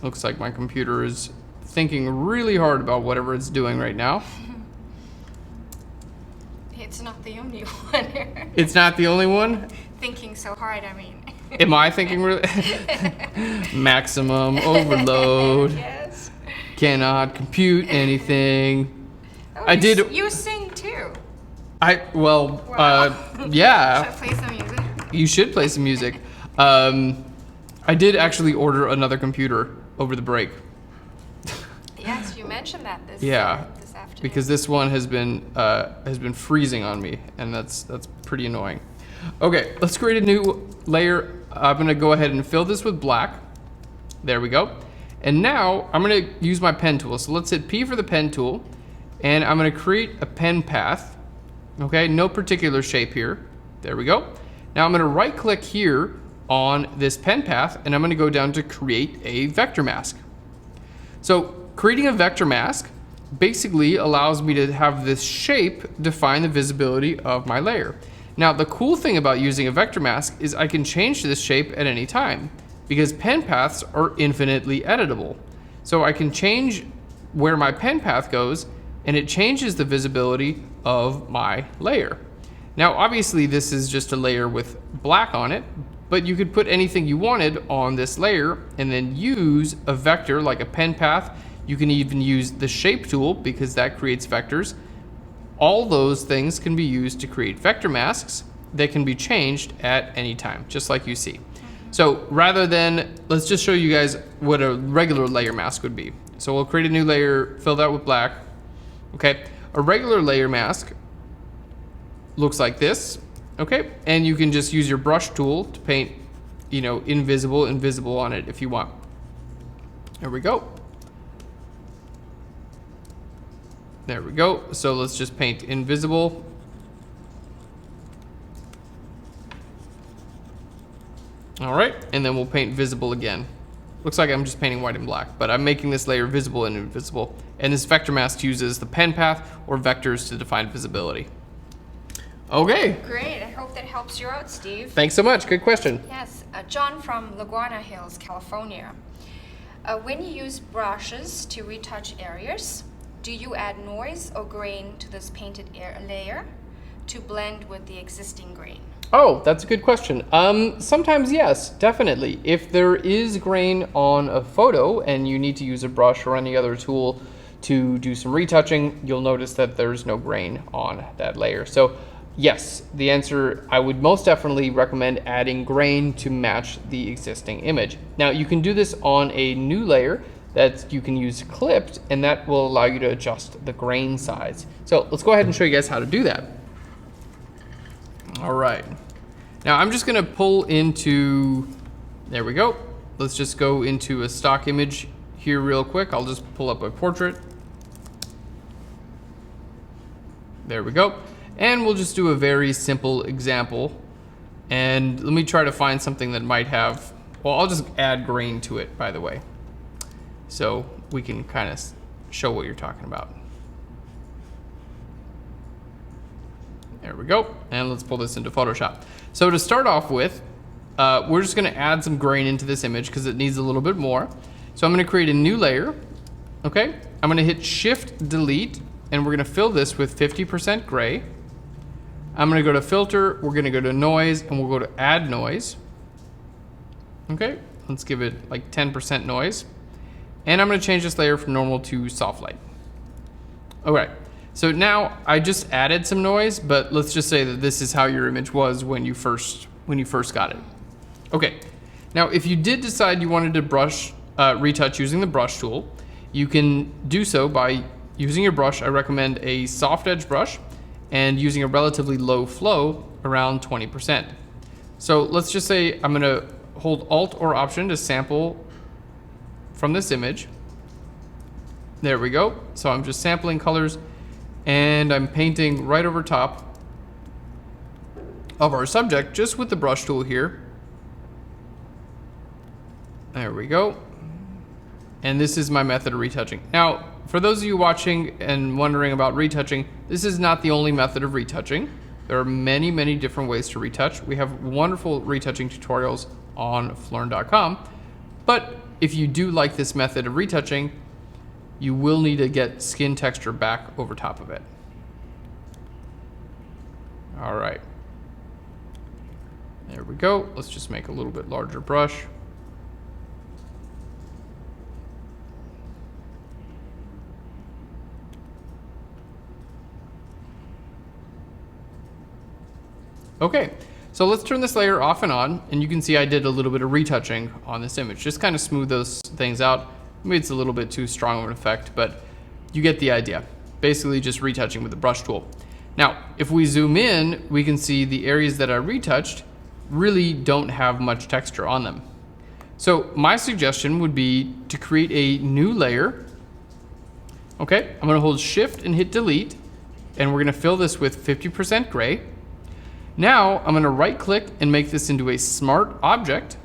Looks like my computer is thinking really hard about whatever it's doing right now. It's not the only one here. It's not the only one? Thinking so hard, I mean. Am I thinking really? Maximum overload. Yes. Cannot compute anything. Oh, I did. You sing too. Wow. Yeah. Should I play some music? You should play some music. I did actually order another computer over the break. Yes, you mentioned that this afternoon. Because this one has been freezing on me, and that's pretty annoying. Okay, let's create a new layer. I'm gonna go ahead and fill this with black. There we go. And now I'm gonna use my pen tool. So let's hit P for the pen tool, and I'm gonna create a pen path. Okay, no particular shape here. There we go. Now I'm gonna right click here on this pen path, and I'm gonna go down to create a vector mask. So creating a vector mask basically allows me to have this shape define the visibility of my layer. Now the cool thing about using a vector mask is I can change this shape at any time. because pen paths are infinitely editable. So I can change where my pen path goes, and it changes the visibility of my layer. Now, obviously this is just a layer with black on it, but you could put anything you wanted on this layer and then use a vector like a pen path. You can even use the shape tool because that creates vectors. All those things can be used to create vector masks that can be changed at any time, just like you see. So rather than, let's just show you guys what a regular layer mask would be. So we'll create a new layer, fill that with black. Okay, a regular layer mask looks like this. Okay, and you can just use your brush tool to paint, you know, invisible on it if you want. There we go. There we go. So let's just paint invisible. All right, and then we'll paint visible again. Looks like I'm just painting white and black, but I'm making this layer visible and invisible. And this vector mask uses the pen path or vectors to define visibility. Okay. Great, I hope that helps you out, Steve. Thanks so much, good question. Yes, John from Laguna Hills, California. When you use brushes to retouch areas, do you add noise or grain to this painted layer to blend with the existing grain? Oh, that's a good question. Sometimes yes, definitely. If there is grain on a photo and you need to use a brush or any other tool to do some retouching, you'll notice that there's no grain on that layer. So yes, the answer, I would most definitely recommend adding grain to match the existing image. Now you can do this on a new layer that you can use clipped, and that will allow you to adjust the grain size. So let's go ahead and show you guys how to do that. All right. Now I'm just gonna pull into, there we go. Let's just go into a stock image here real quick. I'll just pull up a portrait. There we go. And we'll just do a very simple example. And let me try to find something that might have, well, I'll just add grain to it, by the way. So we can kind of show what you're talking about. There we go. And let's pull this into Photoshop. So to start off with, we're just gonna add some grain into this image because it needs a little bit more. So I'm gonna create a new layer, okay? I'm gonna hit Shift Delete, and we're gonna fill this with 50% gray. I'm gonna go to Filter, we're gonna go to Noise, and we'll go to Add Noise. Okay, let's give it like 10% noise. And I'm gonna change this layer from normal to soft light. All right, so now I just added some noise, but let's just say that this is how your image was when you first got it. Okay, now if you did decide you wanted to retouch using the brush tool, you can do so by using your brush. I recommend a soft edge brush and using a relatively low flow, around 20%. So let's just say I'm gonna hold Alt or Option to sample from this image. There we go. So I'm just sampling colors and I'm painting right over top of our subject just with the brush tool here. There we go. And this is my method of retouching. Now, for those of you watching and wondering about retouching, this is not the only method of retouching. There are many, many different ways to retouch. We have wonderful retouching tutorials on Flearn.com. But if you do like this method of retouching, you will need to get skin texture back over top of it. All right. There we go. Let's just make a little bit larger brush. Okay, so let's turn this layer off and on, and you can see I did a little bit of retouching on this image. Just kind of smooth those things out. Maybe it's a little bit too strong of an effect, but you get the idea. Basically just retouching with the brush tool. Now, if we zoom in, we can see the areas that I retouched really don't have much texture on them. So my suggestion would be to create a new layer. Okay, I'm gonna hold Shift and hit Delete, and we're gonna fill this with 50% gray. Now I'm gonna right click and make this into a smart object.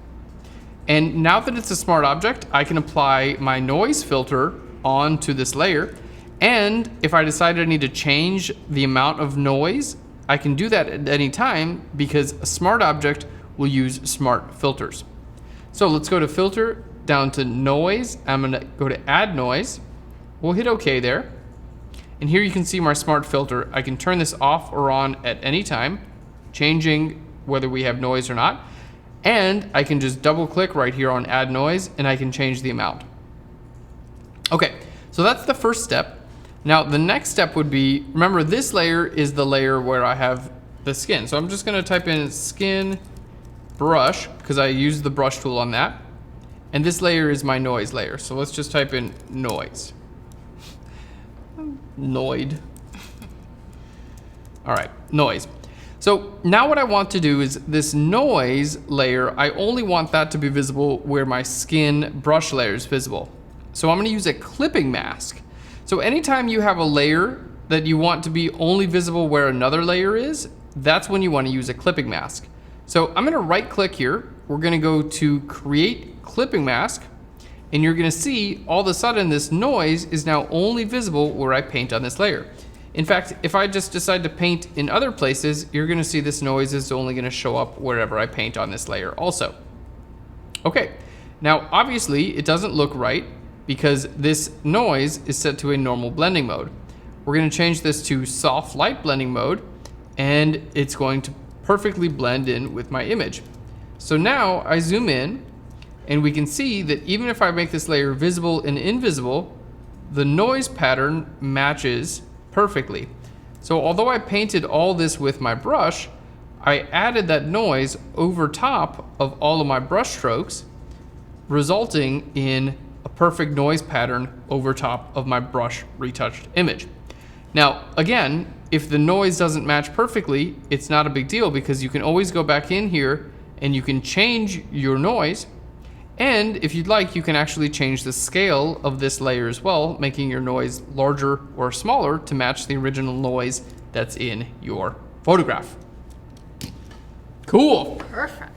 And now that it's a smart object, I can apply my noise filter onto this layer. And if I decide I need to change the amount of noise, I can do that at any time because a smart object will use smart filters. So let's go to filter, down to noise. I'm gonna go to add noise. We'll hit OK there. And here you can see my smart filter. I can turn this off or on at any time, changing whether we have noise or not. And I can just double click right here on add noise and I can change the amount. Okay, so that's the first step. Now the next step would be, remember this layer is the layer where I have the skin. So I'm just gonna type in skin brush because I use the brush tool on that. And this layer is my noise layer. So let's just type in noise. Noid. All right, noise. So now what I want to do is this noise layer, I only want that to be visible where my skin brush layer is visible. So I'm gonna use a clipping mask. So anytime you have a layer that you want to be only visible where another layer is, that's when you want to use a clipping mask. So I'm gonna right click here. We're gonna go to create clipping mask, and you're gonna see all of a sudden this noise is now only visible where I paint on this layer. In fact, if I just decide to paint in other places, you're gonna see this noise is only gonna show up wherever I paint on this layer also. Okay, now obviously it doesn't look right because this noise is set to a normal blending mode. We're gonna change this to soft light blending mode, and it's going to perfectly blend in with my image. So now I zoom in, and we can see that even if I make this layer visible and invisible, the noise pattern matches perfectly. So although I painted all this with my brush, I added that noise over top of all of my brush strokes, resulting in a perfect noise pattern over top of my brush retouched image. Now, again, if the noise doesn't match perfectly, it's not a big deal because you can always go back in here and you can change your noise. And if you'd like, you can actually change the scale of this layer as well, making your noise larger or smaller to match the original noise that's in your photograph. Cool. Perfect.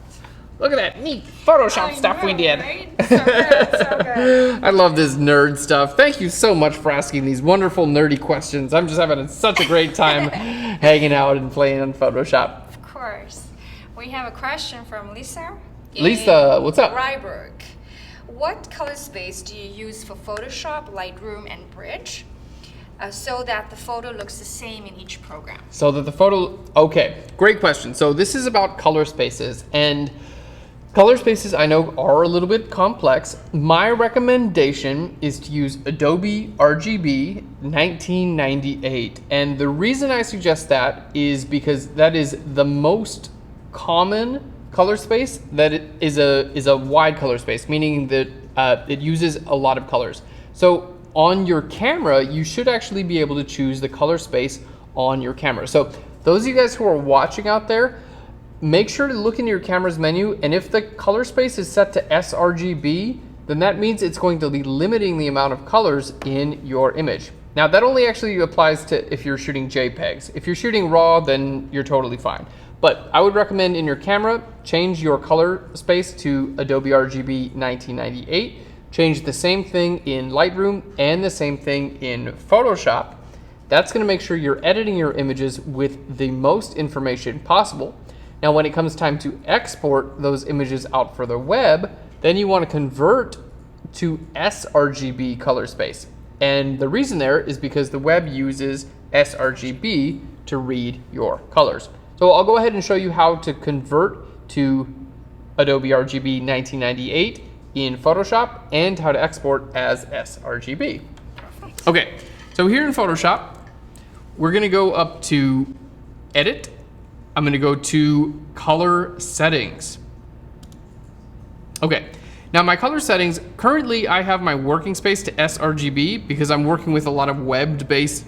Look at that neat Photoshop stuff we did. Right? So good, so good. I love this nerd stuff. Thank you so much for asking these wonderful nerdy questions. I'm just having such a great time hanging out and playing on Photoshop. Of course. We have a question from Lisa. Lisa, what's up? Rye Brook. What color space do you use for Photoshop, Lightroom, and Bridge so that the photo looks the same in each program? So that the photo, okay, great question. So this is about color spaces, and color spaces I know are a little bit complex. My recommendation is to use Adobe RGB 1998. And the reason I suggest that is because that is the most common color space that it is a wide color space, meaning that it uses a lot of colors. So on your camera, you should actually be able to choose the color space on your camera. So those of you guys who are watching out there, make sure to look into your camera's menu, and if the color space is set to sRGB, then that means it's going to be limiting the amount of colors in your image. Now that only actually applies to if you're shooting JPEGs. If you're shooting RAW, then you're totally fine. But I would recommend in your camera, change your color space to Adobe RGB 1998. Change the same thing in Lightroom and the same thing in Photoshop. That's gonna make sure you're editing your images with the most information possible. Now, when it comes time to export those images out for the web, then you wanna convert to sRGB color space. And the reason there is because the web uses sRGB to read your colors. So I'll go ahead and show you how to convert to Adobe RGB 1998 in Photoshop and how to export as sRGB. Perfect. Okay, so here in Photoshop, we're gonna go up to Edit. I'm gonna go to Color Settings. Okay, now my color settings, currently I have my working space to sRGB because I'm working with a lot of web-based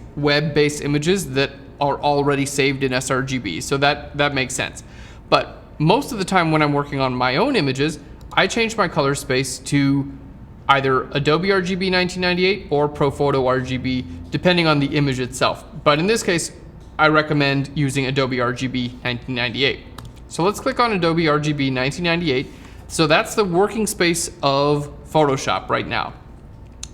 images that are already saved in sRGB, so that makes sense. But most of the time when I'm working on my own images, I change my color space to either Adobe RGB 1998 or ProPhoto RGB, depending on the image itself. But in this case, I recommend using Adobe RGB 1998. So let's click on Adobe RGB 1998. So that's the working space of Photoshop right now.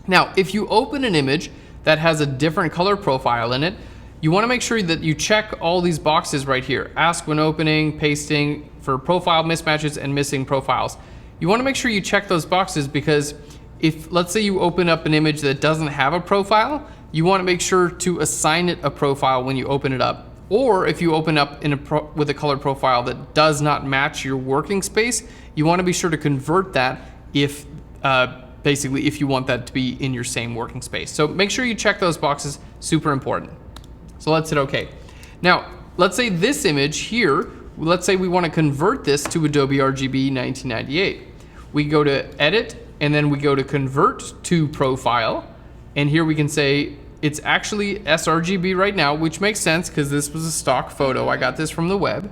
Now, if you open an image that has a different color profile in it, you want to make sure that you check all these boxes right here. Ask when opening, pasting for profile mismatches and missing profiles. you want to make sure you check those boxes, because if, let's say you open up an image that doesn't have a profile, you want to make sure to assign it a profile when you open it up. Or if you open up with a color profile that does not match your working space, you want to be sure to convert that if basically if you want that to be in your same working space. So make sure you check those boxes, super important. So let's hit OK. Now, let's say this image here, let's say we want to convert this to Adobe RGB 1998. We go to Edit, and then we go to Convert to Profile. And here we can say it's actually sRGB right now, which makes sense because this was a stock photo. I got this from the web.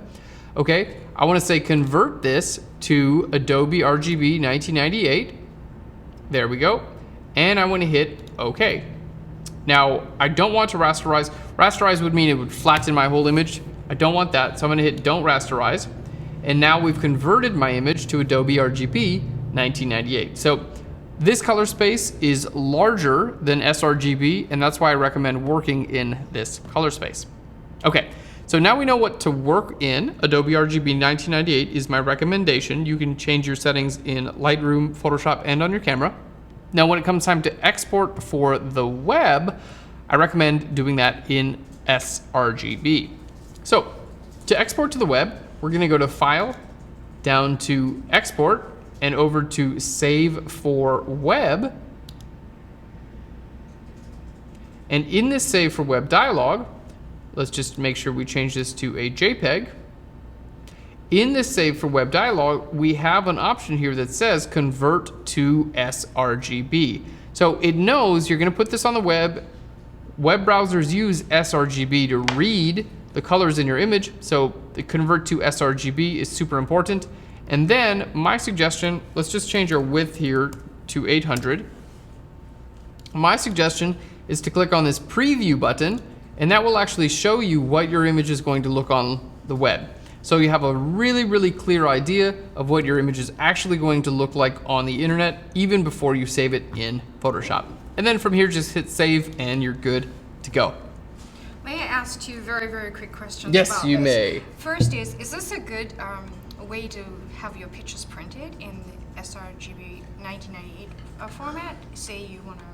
Okay, I want to say convert this to Adobe RGB 1998. There we go. And I want to hit OK. Now, I don't want to rasterize. Rasterize would mean it would flatten my whole image. I don't want that, so I'm going to hit Don't Rasterize. And now we've converted my image to Adobe RGB 1998. So this color space is larger than sRGB, and that's why I recommend working in this color space. Okay, so now we know what to work in. Adobe RGB 1998 is my recommendation. You can change your settings in Lightroom, Photoshop, and on your camera. Now, when it comes time to export for the web, I recommend doing that in sRGB. So to export to the web, we're going to go to File, down to Export, and over to Save for Web. And in this Save for Web dialog, let's just make sure we change this to a JPEG. In this Save for Web dialog, we have an option here that says Convert to sRGB. So it knows you're going to put this on the web. Web browsers use sRGB to read the colors in your image, so the convert to sRGB is super important. And then my suggestion, let's just change our width here to 800. My suggestion is to click on this preview button, and that will actually show you what your image is going to look on the web. So you have a really, really clear idea of what your image is actually going to look like on the internet, even before you save it in Photoshop. And then from here, just hit save and you're good to go. May I ask two very, very quick questions? Yes, you may. First is this a good way to have your pictures printed in the sRGB 1998 format? Say you want to...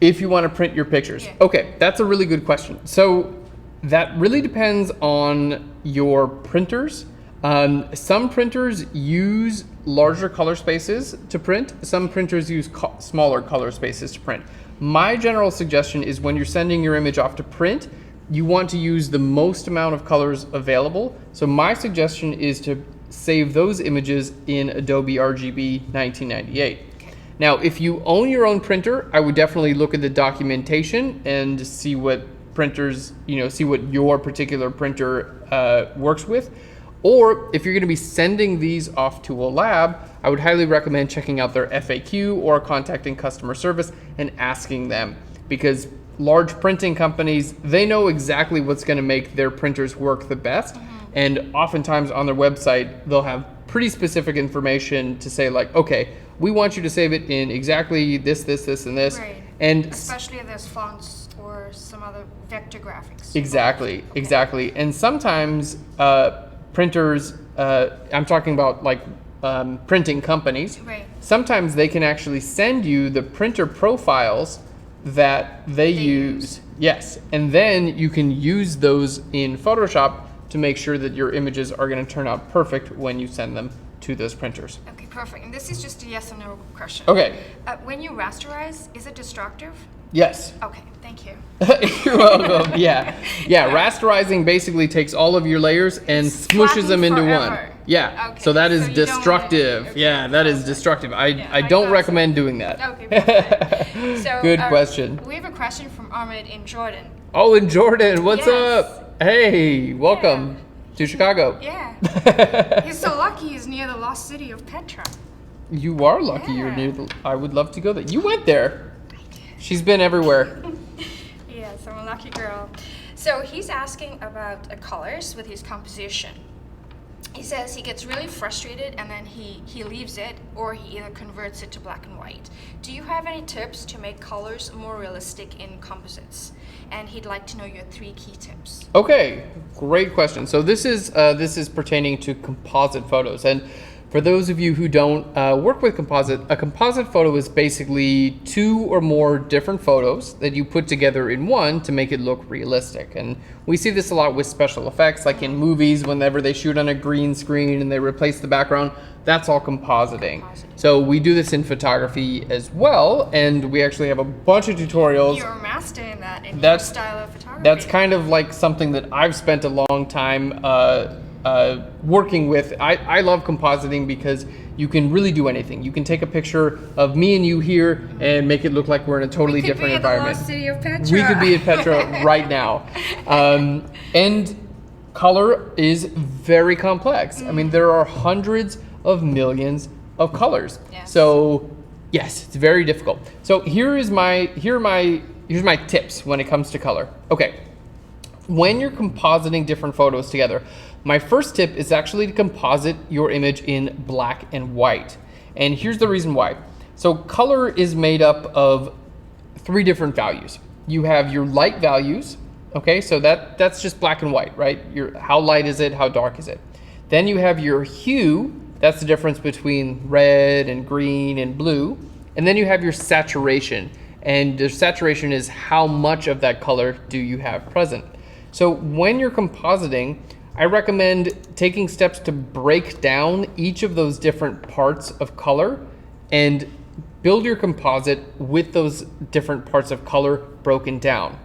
If you want to print your pictures. Yeah. Okay, that's a really good question. So that really depends on your printers. Some printers use larger color spaces to print. Some printers use smaller color spaces to print. My general suggestion is when you're sending your image off to print, you want to use the most amount of colors available. So my suggestion is to save those images in Adobe RGB 1998. Now, if you own your own printer, I would definitely look at the documentation and see what printers, see what your particular printer works with. Or if you're going to be sending these off to a lab, I would highly recommend checking out their FAQ or contacting customer service and asking them, because large printing companies, they know exactly what's going to make their printers work the best. And oftentimes on their website, they'll have pretty specific information to say like, okay, we want you to save it in exactly this, this, this, and this. Right. And especially if there's fonts or some other vector graphics. Exactly, okay. Exactly. And sometimes printers, I'm talking about like printing companies. Right. Sometimes they can actually send you the printer profiles that they use. Yes. And then you can use those in Photoshop to make sure that your images are going to turn out perfect when you send them to those printers. Okay, perfect. And this is just a yes or no question. Okay. When you rasterize, is it destructive? Yes. Okay, thank you. You're welcome. Yeah. Rasterizing basically takes all of your layers and smooshes them into one. Yeah. Okay. So that is destructive. Okay. Yeah, that is destructive. I don't recommend doing that. Okay, perfect. So, good question. We have a question from Ahmed in Jordan. Oh, in Jordan. What's up? Hey, welcome to Chicago. Yeah. He's so lucky he's near the lost city of Petra. You are lucky you're near I would love to go there. You went there. I did. She's been everywhere. Yes, I'm a lucky girl. So he's asking about colors with his composition. He says he gets really frustrated and then he leaves it, or he either converts it to black and white. Do you have any tips to make colors more realistic in composites? And he'd like to know your 3 key tips. Okay, great question. So this is pertaining to composite photos. And For those of you who don't work with composite, a composite photo is basically 2 or more different photos that you put together in one to make it look realistic. And we see this a lot with special effects, like in movies, whenever they shoot on a green screen and they replace the background, that's all compositing. So we do this in photography as well, and we actually have a bunch of tutorials. You're mastering that in your style of photography. That's kind of like something that I've spent a long time working with. I love compositing because you can really do anything. You can take a picture of me and you here and make it look like we're in a totally different environment. We could be at the lost city of Petra. We could be at Petra right now. And color is very complex. I mean, there are hundreds of millions of colors. Yes. So yes, it's very difficult. So here's my tips when it comes to color. Okay. When you're compositing different photos together, my first tip is actually to composite your image in black and white. And here's the reason why. So color is made up of 3 different values. You have your light values, okay? So that's just black and white, right? How light is it, how dark is it? Then you have your hue, that's the difference between red and green and blue. And then you have your saturation. And the saturation is how much of that color do you have present. So when you're compositing, I recommend taking steps to break down each of those different parts of color and build your composite with those different parts of color broken down.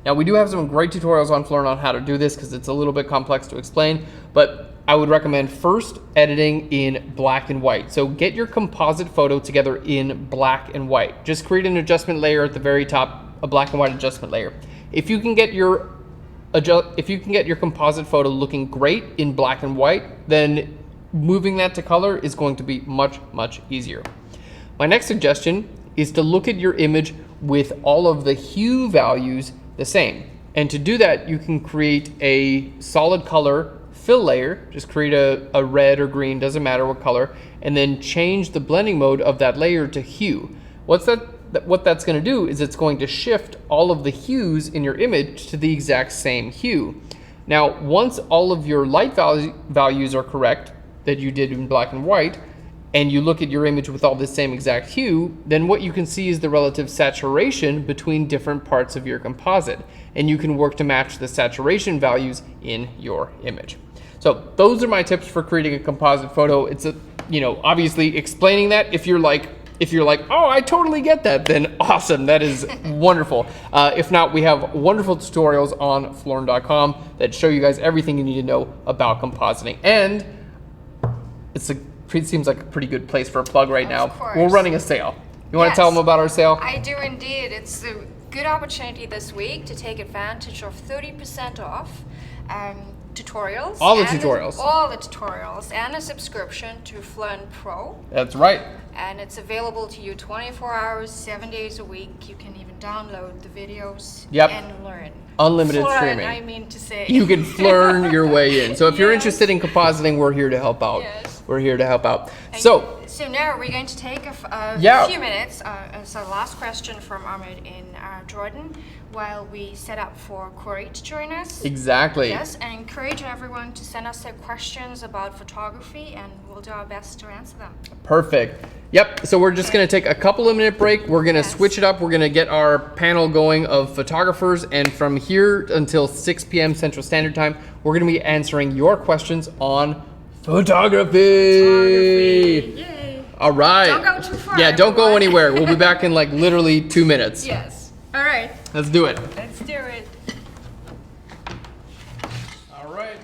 Now, we do have some great tutorials on Flearn on how to do this because it's a little bit complex to explain, but I would recommend first editing in black and white. So get your composite photo together in black and white. Just create an adjustment layer at the very top, a black and white adjustment layer. If you can get your composite photo looking great in black and white, then moving that to color is going to be much, much easier. My next suggestion is to look at your image with all of the hue values the same. And to do that, you can create a solid color fill layer, just create a red or green, doesn't matter what color, and then change the blending mode of that layer to hue. What that's going to do is it's going to shift all of the hues in your image to the exact same hue. Now, once all of your light values are correct that you did in black and white, and you look at your image with all the same exact hue, then what you can see is the relative saturation between different parts of your composite. And you can work to match the saturation values in your image. So those are my tips for creating a composite photo. It's obviously explaining that. If you're like, oh, I totally get that, then awesome, that is wonderful. If not, we have wonderful tutorials on Flearn.com that show you guys everything you need to know about compositing. And it seems like a pretty good place for a plug right now. We're running a sale. You want to tell them about our sale? I do indeed. It's a good opportunity this week to take advantage of 30% off tutorials. All the tutorials and a subscription to Flearn Pro. That's right. And it's available to you 24 hours, 7 days a week. You can even download the videos and learn. Unlimited streaming. I mean to say. You can Flearn your way in. So if you're interested in compositing, we're here to help out. Yes. We're here to help out. So now we're going to take a few minutes as a last question from Ahmed in Jordan while we set up for Corey to join us. Exactly. Yes, and encourage everyone to send us their questions about photography, and we'll do our best to answer them. Perfect. Yep, so we're just going to take a couple of minute break. We're going to switch it up. We're going to get our panel going of photographers, and from here until 6 p.m. Central Standard Time, we're going to be answering your questions on photography. Yay. All right. Don't go too far. Yeah, don't go anywhere. We'll be back in like literally 2 minutes. Yes. All right. Let's do it. Let's do it. All right.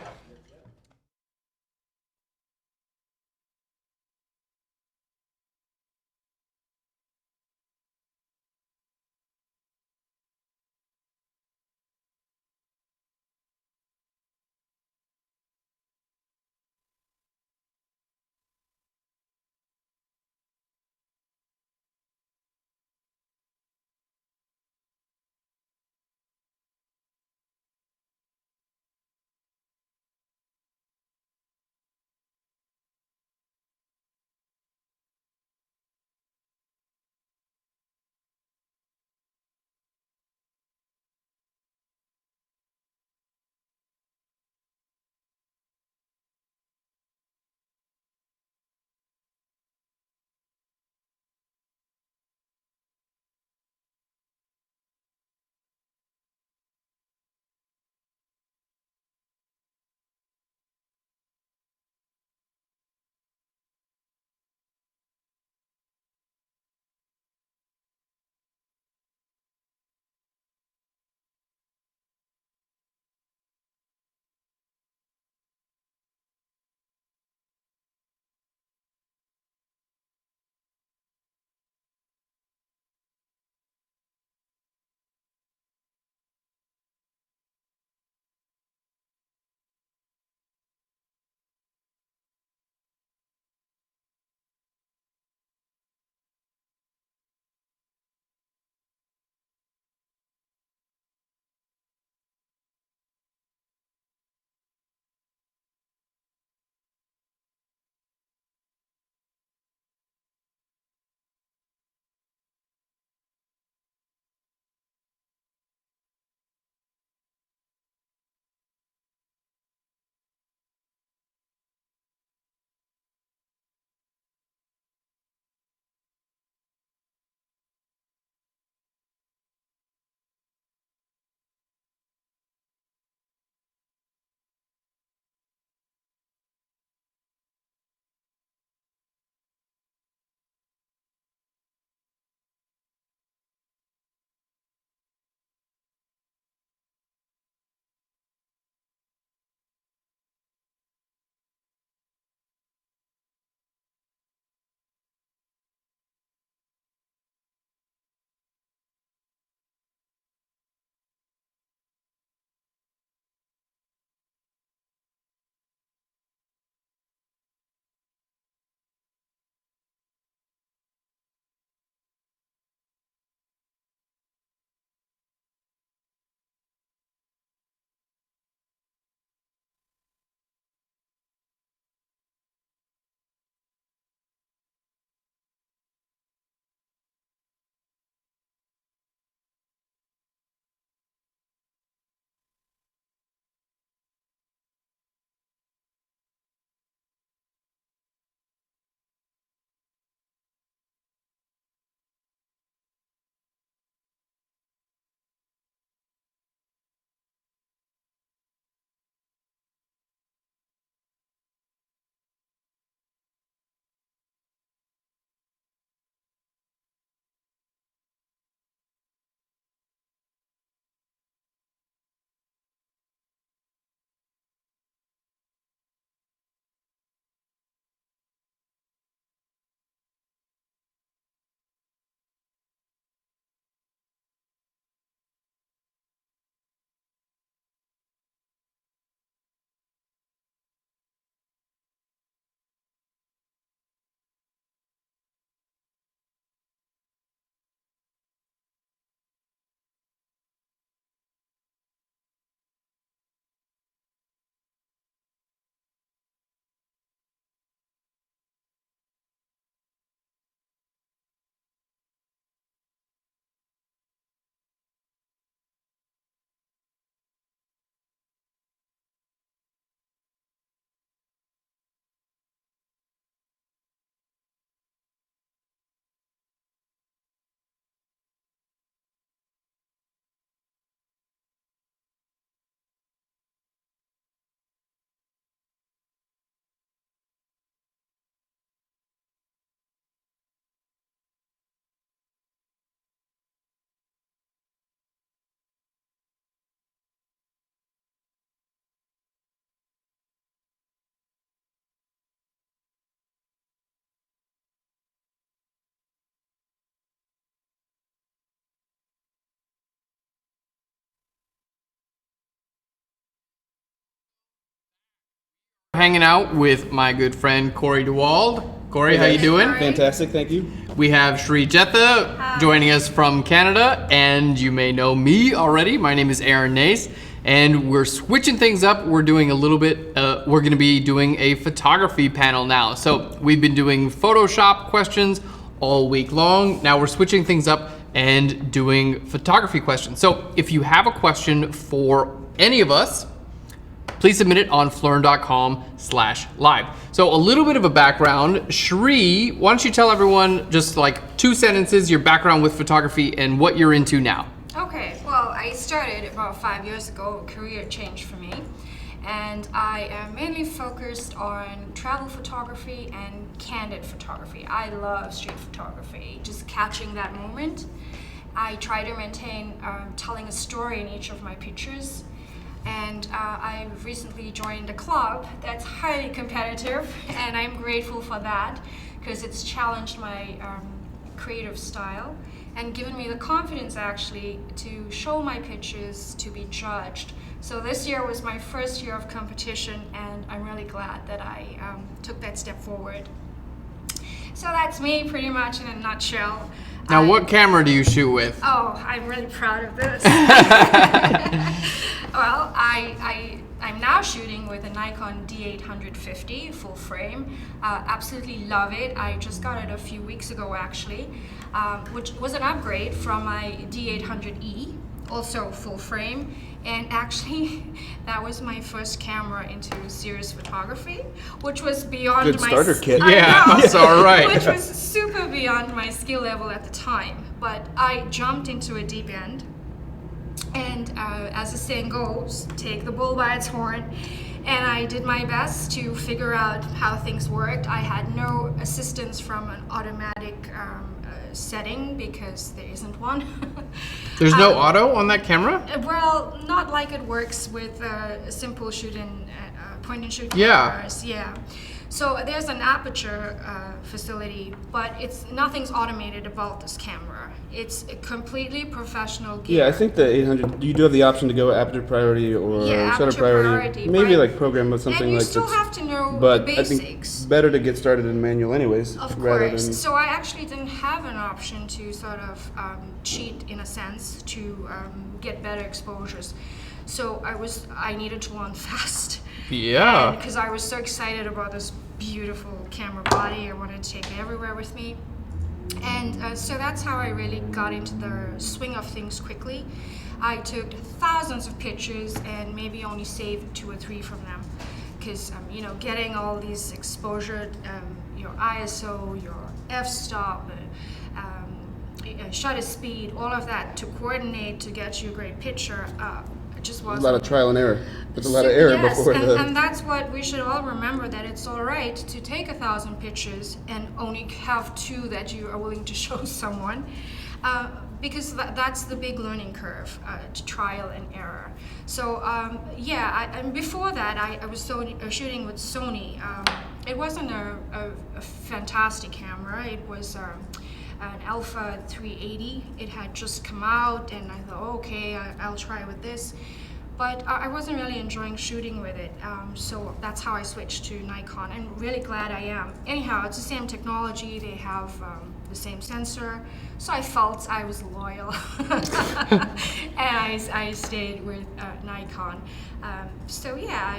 hanging out with my good friend Corey DeWald. Corey, how you doing? Fantastic, thank you. We have Shri Jetha joining us from Canada, and you may know me already. My name is Aaron Nace, and we're switching things up. We're doing a little bit, we're gonna be doing a photography panel now. So we've been doing Photoshop questions all week long. Now we're switching things up and doing photography questions. So if you have a question for any of us, please submit it on phlearn.com/live. So a little bit of a background. Shri, why don't you tell everyone just like 2 sentences, your background with photography and what you're into now. Okay, well, I started about 5 years ago, a career change for me. And I am mainly focused on travel photography and candid photography. I love street photography, just catching that moment. I try to maintain telling a story in each of my pictures. And I've recently joined a club that's highly competitive, and I'm grateful for that because it's challenged my creative style and given me the confidence actually to show my pictures to be judged. So this year was my first year of competition, and I'm really glad that I took that step forward. So that's me pretty much in a nutshell. Now, what camera do you shoot with? Oh, I'm really proud of this. Well, I'm now shooting with a Nikon D850 full frame. Absolutely love it. I just got it a few weeks ago actually, which was an upgrade from my D800E, also full frame. And actually, that was my first camera into serious photography, which was beyond Good starter kit. Yeah, it's all right. Which was super beyond my skill level at the time. But I jumped into a deep end. And as the saying goes, take the bull by its horn. And I did my best to figure out how things worked. I had no assistance from an automatic setting because there isn't one. There's no auto on that camera? Well, not like it works with simple point and shoot Yeah. cameras. Yeah. So there's an aperture facility, but nothing's automated about this camera. It's a completely professional gear. Yeah, I think the 800, you do have the option to go aperture priority or shutter aperture priority, Maybe right. like program with something and you like still this. have to know But the I think basics. better to get started in manual anyways. Of rather course. than, So I actually didn't have an option to sort of cheat in a sense to get better exposures. So I needed to learn fast. Yeah. Because I was so excited about this beautiful camera body, I wanted to take it everywhere with me. And so that's how I really got into the swing of things quickly. I took thousands of pictures and maybe only saved 2 or 3 from them. Because, getting all these exposure, your ISO, your f-stop, shutter speed, all of that to coordinate to get you a great picture, just wasn't. a lot of trial and error. There's a lot of error Yes, before and that's what we should all remember, that it's all right to take 1,000 pictures and only have 2 that you are willing to show someone, because that's the big learning curve, to trial and error. So and before that I was shooting with Sony. It wasn't a fantastic camera. It was an Alpha 380. It had just come out, and I thought, okay, I'll try with this. But I wasn't really enjoying shooting with it, so that's how I switched to Nikon, and really glad I am. Anyhow, it's the same technology, they have the same sensor, so I felt I was loyal, and I stayed with Nikon. So yeah,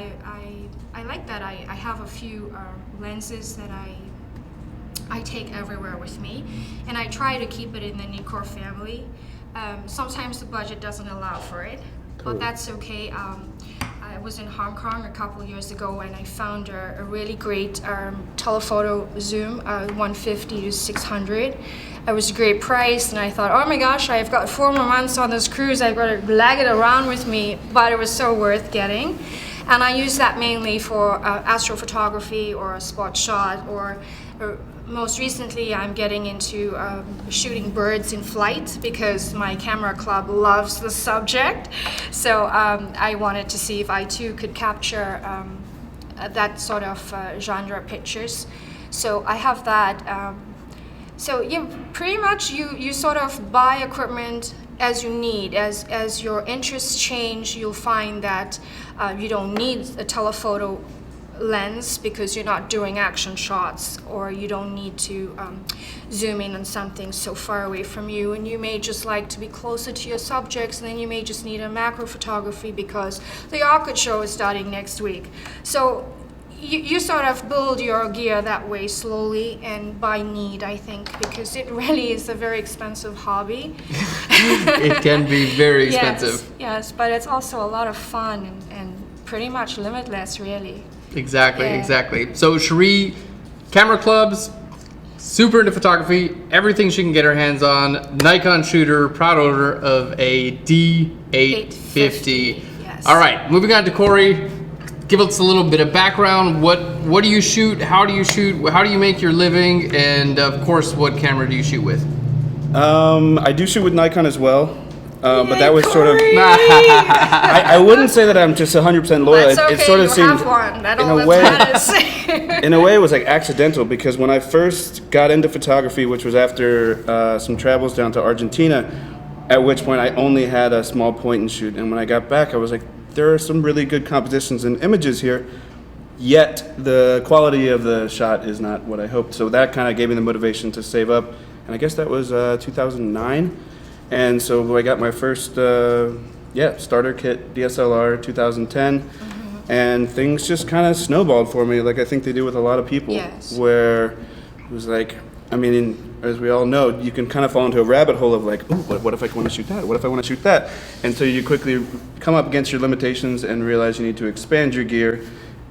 I like that. I have a few lenses that I take everywhere with me, and I try to keep it in the Nikkor family. Sometimes the budget doesn't allow for it, but that's okay. I was in Hong Kong a couple of years ago, and I found a really great telephoto zoom, 150 to 600. It was a great price, and I thought, oh my gosh, I've got 4 more months on this cruise, I've got to lug it around with me, but it was so worth getting. And I use that mainly for astrophotography or a spot shot, or most recently I'm getting into shooting birds in flight because my camera club loves the subject. So I wanted to see if I too could capture that sort of genre pictures. So I have that. So yeah, pretty much you sort of buy equipment as you need. As your interests change, you'll find that you don't need a telephoto lens because you're not doing action shots, or you don't need to zoom in on something so far away from you, and you may just like to be closer to your subjects, and then you may just need a macro photography because the orchid show is starting next week. So you sort of build your gear that way slowly and by need, I think, because it really is a very expensive hobby. It can be very expensive. Yes, but it's also a lot of fun and pretty much limitless, really. Exactly. So Cherie, camera clubs, super into photography, everything she can get her hands on, Nikon shooter, proud owner of a D850. Yes. All right, moving on to Corey. Give us a little bit of background. What do you shoot? How do you shoot? How do you make your living? And of course, what camera do you shoot with? I do shoot with Nikon as well. But that was Corey! sort of. I wouldn't say that I'm just 100% loyal. That's okay, it sort of you seemed, have one. That all in a that way, matters. in a way, it was like accidental because when I first got into photography, which was after some travels down to Argentina, at which point I only had a small point and shoot, and when I got back, I was like, there are some really good compositions and images here, yet the quality of the shot is not what I hoped. So that kind of gave me the motivation to save up, and I guess that was 2009. And so I got my first starter kit DSLR 2010, and things just kind of snowballed for me, like I think they do with a lot of people. Yes. Where it was like, I mean, as we all know, you can kind of fall into a rabbit hole of like, ooh, what if I want to shoot that? What if I want to shoot that? And so you quickly come up against your limitations and realize you need to expand your gear,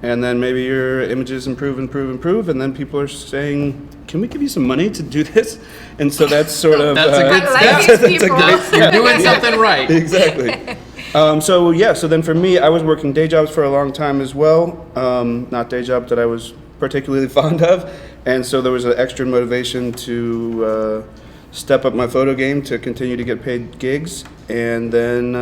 and then maybe your images improve, and then people are saying, can we give you some money to do this? And so that's sort of... That's a good I step. like these people. You're doing something right. Exactly. So then for me, I was working day jobs for a long time as well. Not day job that I was particularly fond of. And so there was an extra motivation to step up my photo game to continue to get paid gigs. And then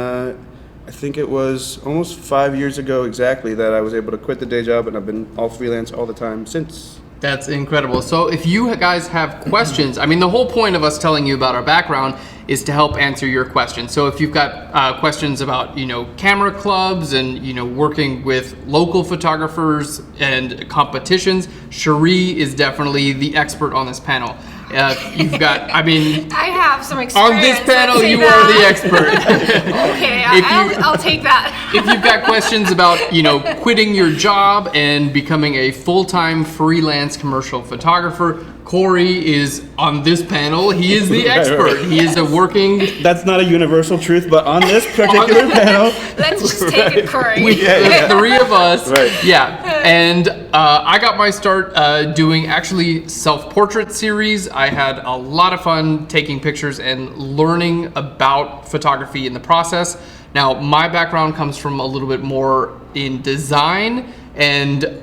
I think it was almost 5 years ago exactly that I was able to quit the day job, and I've been all freelance all the time since. That's incredible. So if you guys have questions, I mean, the whole point of us telling you about our background is to help answer your questions. So if you've got questions about, camera clubs and, working with local photographers and competitions, Cherie is definitely the expert on this panel. You've got, I have some experience. On this panel, you are the expert. Okay, I'll take that. If you've got questions about, quitting your job and becoming a full-time freelance commercial photographer, Corey is on this panel. He is the expert. He is a working... That's not a universal truth, but on this particular panel... Let's just take it, Corey. The three of us. Right. Yeah. And I got my start doing actually self-portrait series. I had a lot of fun taking pictures and learning about photography in the process. Now, my background comes from a little bit more in design, and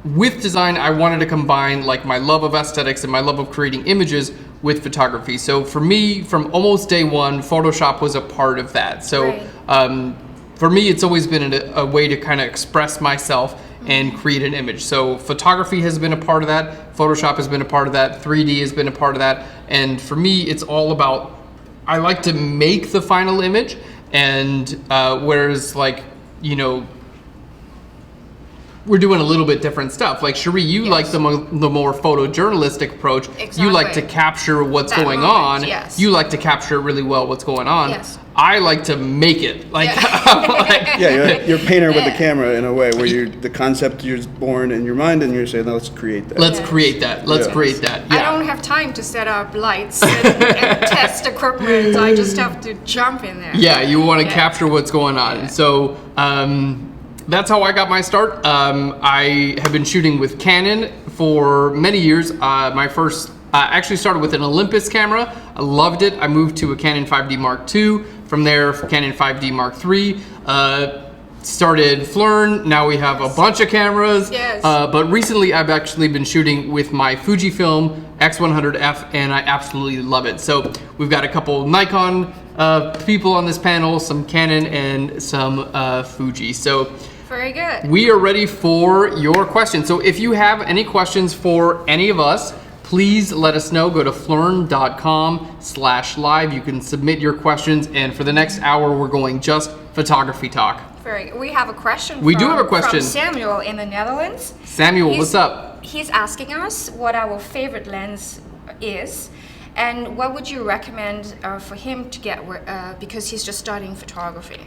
with design, I wanted to combine like my love of aesthetics and my love of creating images with photography. So for me, from almost day one, Photoshop was a part of that. So for me, it's always been a way to kind of express myself and create an image. So photography has been a part of that. Photoshop has been a part of that. 3D has been a part of that. And for me, it's all about, I like to make the final image, and whereas like, we're doing a little bit different stuff. Like Cherie, you like the more photojournalistic approach. Exactly. You like to capture what's That going moment, on. yes. You like to capture really well what's going on. Yes. I like to make it. Like, Yeah, you're a painter with the camera in a way where the concept is born in your mind and you're saying, let's create that. Let's create that. Let's create that. Yeah. I don't have time to set up lights and test equipment. I just have to jump in there. Yeah, you want to capture what's going on. Yeah. So that's how I got my start. I have been shooting with Canon for many years. My first actually started with an Olympus camera. I loved it. I moved to a Canon 5D Mark II. From there, Canon 5D Mark III. Started Flern. Now we have a bunch of cameras. Yes. But recently, I've actually been shooting with my Fujifilm X100F, and I absolutely love it. So we've got a couple Nikon people on this panel, some Canon, and some Fuji. So Very good. we are ready for your questions. So if you have any questions for any of us, please let us know. Go to flern.com/live. You can submit your questions, and for the next hour, we're going just photography talk. Very good. We have a question. We do have a question. From Samuel in the Netherlands. Samuel, what's up? He's asking us what our favorite lens is, and what would you recommend for him to get because he's just starting photography.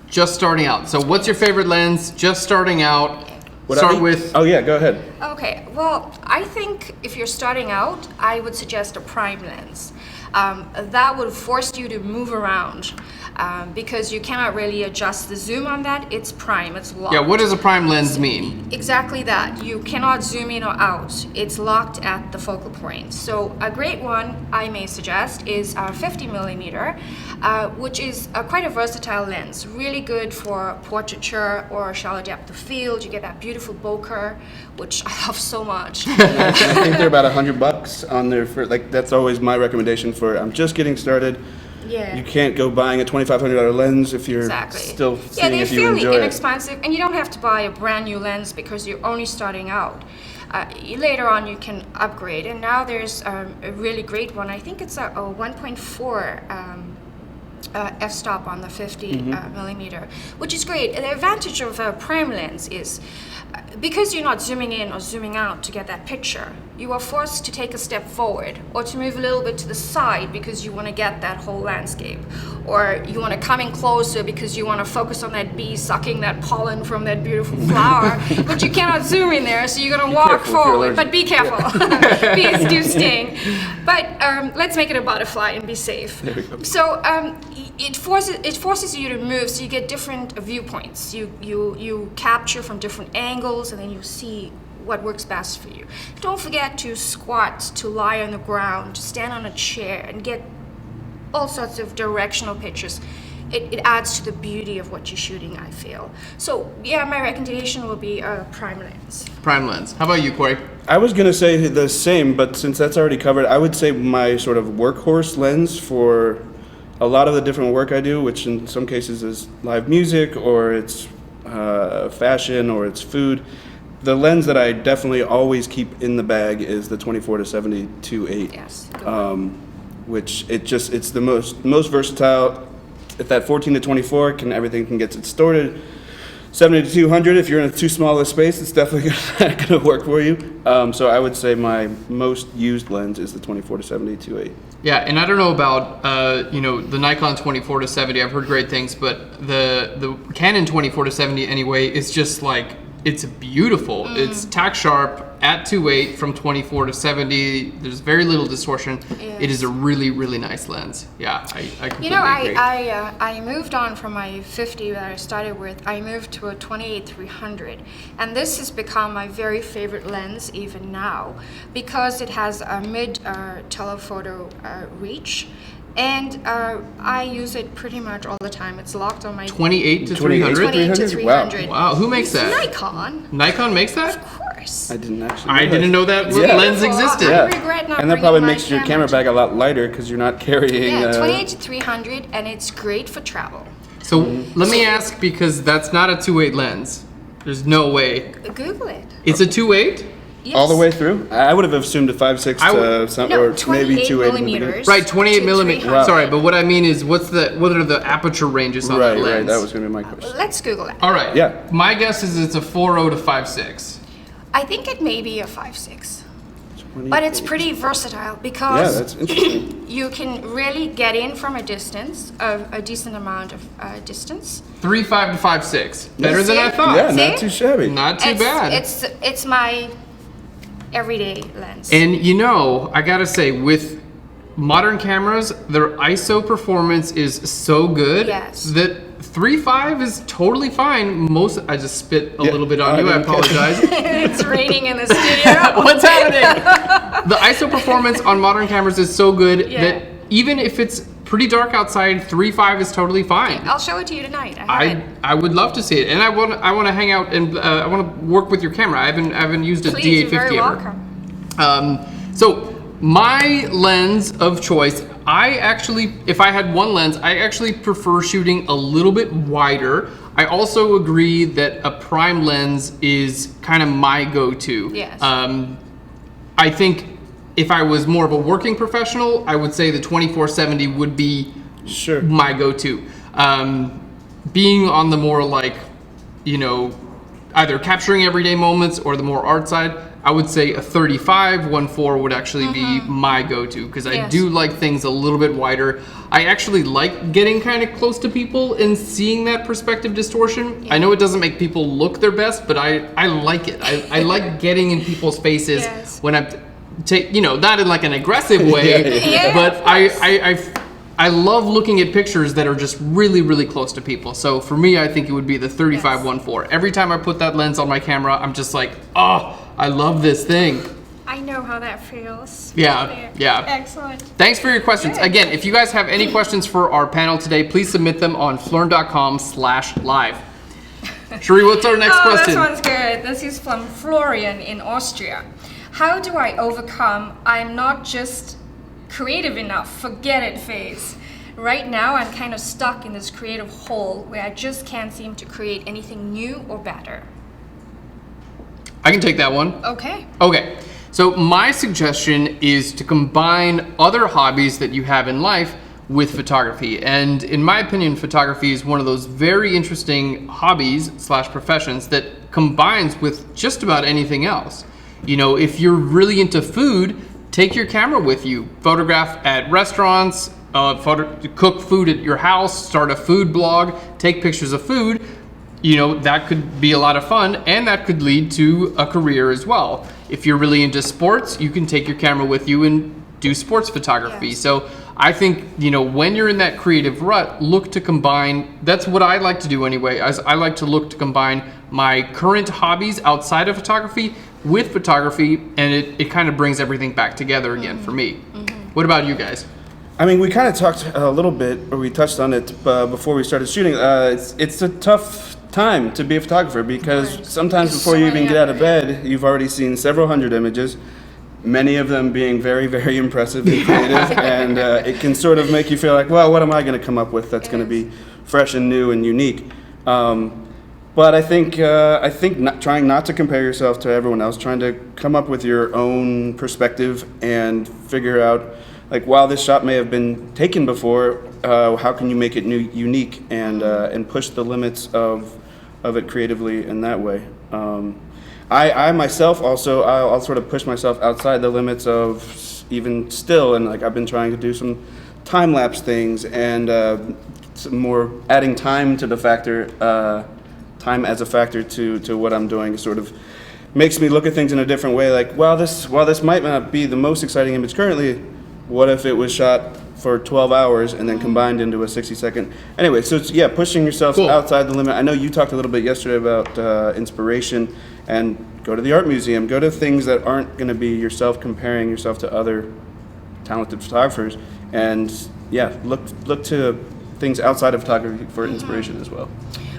Just starting out. So what's your favorite lens? Just starting out. Start with. Oh yeah, go ahead. Okay. Well, I think if you're starting out, I would suggest a prime lens. That would force you to move around because you cannot really adjust the zoom on that. It's prime, it's locked. Yeah, what does a prime lens mean? Exactly that. You cannot zoom in or out. It's locked at the focal point. So a great one I may suggest is a 50mm, which is quite a versatile lens. Really good for portraiture or shallow depth of field. You get that beautiful bokeh, which I love so much. I think they're about $100 on there for that's always my recommendation for I'm just getting started. Yeah. You can't go buying a $2,500 lens if you're still seeing if you enjoy it. They're fairly inexpensive, and you don't have to buy a brand new lens because you're only starting out. Later on, you can upgrade, and now there's a really great one. I think it's a 1.4 f-stop on the 50mm, which is great. The advantage of a prime lens is because you're not zooming in or zooming out to get that picture, you are forced to take a step forward or to move a little bit to the side because you want to get that whole landscape, or you want to come in closer because you want to focus on that bee sucking that pollen from that beautiful flower, but you cannot zoom in there, so you're going to walk forward. But be careful. Bees do sting. But let's make it a butterfly and be safe. So it forces you to move, so you get different viewpoints. You capture from different angles, and then you see what works best for you. Don't forget to squat, to lie on the ground, to stand on a chair, and get all sorts of directional pictures. It adds to the beauty of what you're shooting, I feel. So yeah, my recommendation will be a prime lens. Prime lens. How about you, Corey? I was going to say the same, but since that's already covered, I would say my sort of workhorse lens for a lot of the different work I do, which in some cases is live music, or it's fashion, or it's food. The lens that I definitely always keep in the bag is the 24-70 2.8. Yes. Which it's the most versatile. At that 14-24, everything can get distorted. 70-200, if you're in a too small a space, it's definitely not going to work for you. So I would say my most used lens is the 24-70 2.8. Yeah, and I don't know about the Nikon 24-70. I've heard great things, but the Canon 24-70 anyway is just like, it's beautiful. It's tack sharp at 2.8 from 24-70. There's very little distortion. Yes. It is a really, really nice lens. Yeah, I completely agree. I moved on from my 50 that I started with. I moved to a 28-300, and this has become my very favorite lens even now because it has a mid telephoto reach. And I use it pretty much all the time. It's locked on my 28-300. 28-300. Wow, who makes that? Nikon. Nikon makes that? Of course. I didn't actually. I didn't know that lens existed. I regret not and that probably makes your camera camera bag a lot lighter because you're not carrying. 28-300, and it's great for travel. So let me ask, because that's not a 2.8 lens. There's no way. Google it. It's a 2.8? Yes. All the way through? I would have assumed a 5.6 to some, or maybe 2.8 millimeters. Right, 28 millimeters. Wow. Sorry, but what I mean is, what are the aperture ranges on that lens? Right, that was going to be my question. Let's Google it. All right. Yeah. My guess is it's a 4.0 to 5.6. I think it may be a 5.6. But it's pretty versatile because yeah, that's interesting. You can really get in from a distance, a decent amount of distance. 3.5 to 5.6. Better than I thought. Yeah, See? not too shabby. Not too bad. It's my everyday lens. And I gotta say, with modern cameras, their ISO performance is so good that 3.5 is totally fine. I just spit a little bit on you. I apologize. It's raining in the studio. What's happening? The ISO performance on modern cameras is so good that even if it's pretty dark outside, 3.5 is totally fine. I'll show it to you tonight. I would love to see it, and I want to hang out and I want to work with your camera. I haven't used a Please, D850 you're very ever. welcome. So my lens of choice, if I had one lens, I actually prefer shooting a little bit wider. I also agree that a prime lens is kind of my go-to. Yes. I think if I was more of a working professional, I would say the 24-70 would be my go-to. being on the more like, you know, either capturing everyday moments or the more art side, I would say a 35-1.4 would actually be my go-to, because I do like things a little bit wider. I actually like getting kind of close to people and seeing that perspective distortion. I know it doesn't make people look their best, but I like it. I like getting in people's faces when I'm, you know, not in like an aggressive way, but I love looking at pictures that are just really, really close to people. So for me, I think it would be the 35-1.4. Every time I put that lens on my camera, I'm just like, oh, I love this thing. I know how that feels. Yeah. Excellent. Thanks for your questions. Again, if you guys have any questions for our panel today, please submit them on flurn.com/live. Sheree, what's our next question? This one's good. This is from Florian in Austria. How do I overcome I'm not just creative enough, forget it phase? Right now, I'm kind of stuck in this creative hole where I just can't seem to create anything new or better. I can take that one. Okay. So my suggestion is to combine other hobbies that you have in life with photography. And in my opinion, photography is one of those very interesting hobbies/professions that combines with just about anything else. You know, if you're really into food, take your camera with you. Photograph at restaurants, cook food at your house, start a food blog, take pictures of food. You know, that could be a lot of fun, and that could lead to a career as well. If you're really into sports, you can take your camera with you and do sports photography. So I think, you know, when you're in that creative rut, look to combine, that's what I like to do anyway, I like to look to combine my current hobbies outside of photography with photography, and it kind of brings everything back together again for me. What about you guys? I mean, we kind of talked a little bit, or we touched on it before we started shooting. It's a tough time to be a photographer, because sometimes before you even get out of bed, you've already seen several hundred images, many of them being very, very impressive and creative, and it can sort of make you feel like, well, what am I going to come up with that's going to be fresh and new and unique? But I think trying not to compare yourself to everyone else, trying to come up with your own perspective and figure out, like, while this shot may have been taken before, how can you make it new, unique, and push the limits of it creatively in that way. I myself also, I'll sort of push myself outside the limits of even still, and like I've been trying to do some time-lapse things and some more adding time to the factor, time as a factor to what I'm doing. Sort of makes me look at things in a different way. Like, while this might not be the most exciting image currently, what if it was shot for 12 hours and then combined into a 60-second? Anyway, so it's, pushing yourself outside the limit. I know you talked a little bit yesterday about inspiration, and go to the art museum, go to things that aren't going to be yourself comparing yourself to other talented photographers, and look to things outside of photography for inspiration as well.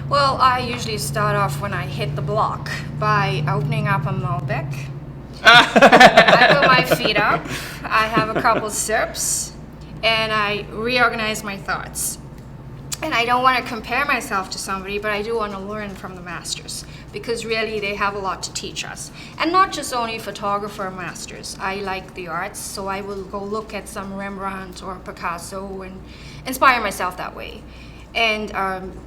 Well, I usually start off when I hit the block by opening up a Malbec. I put my feet up, I have a couple sips, and I reorganize my thoughts. And I don't want to compare myself to somebody, but I do want to learn from the masters, because really they have a lot to teach us. And not just only photographer masters. I like the arts, so I will go look at some Rembrandt or Picasso and inspire myself that way. And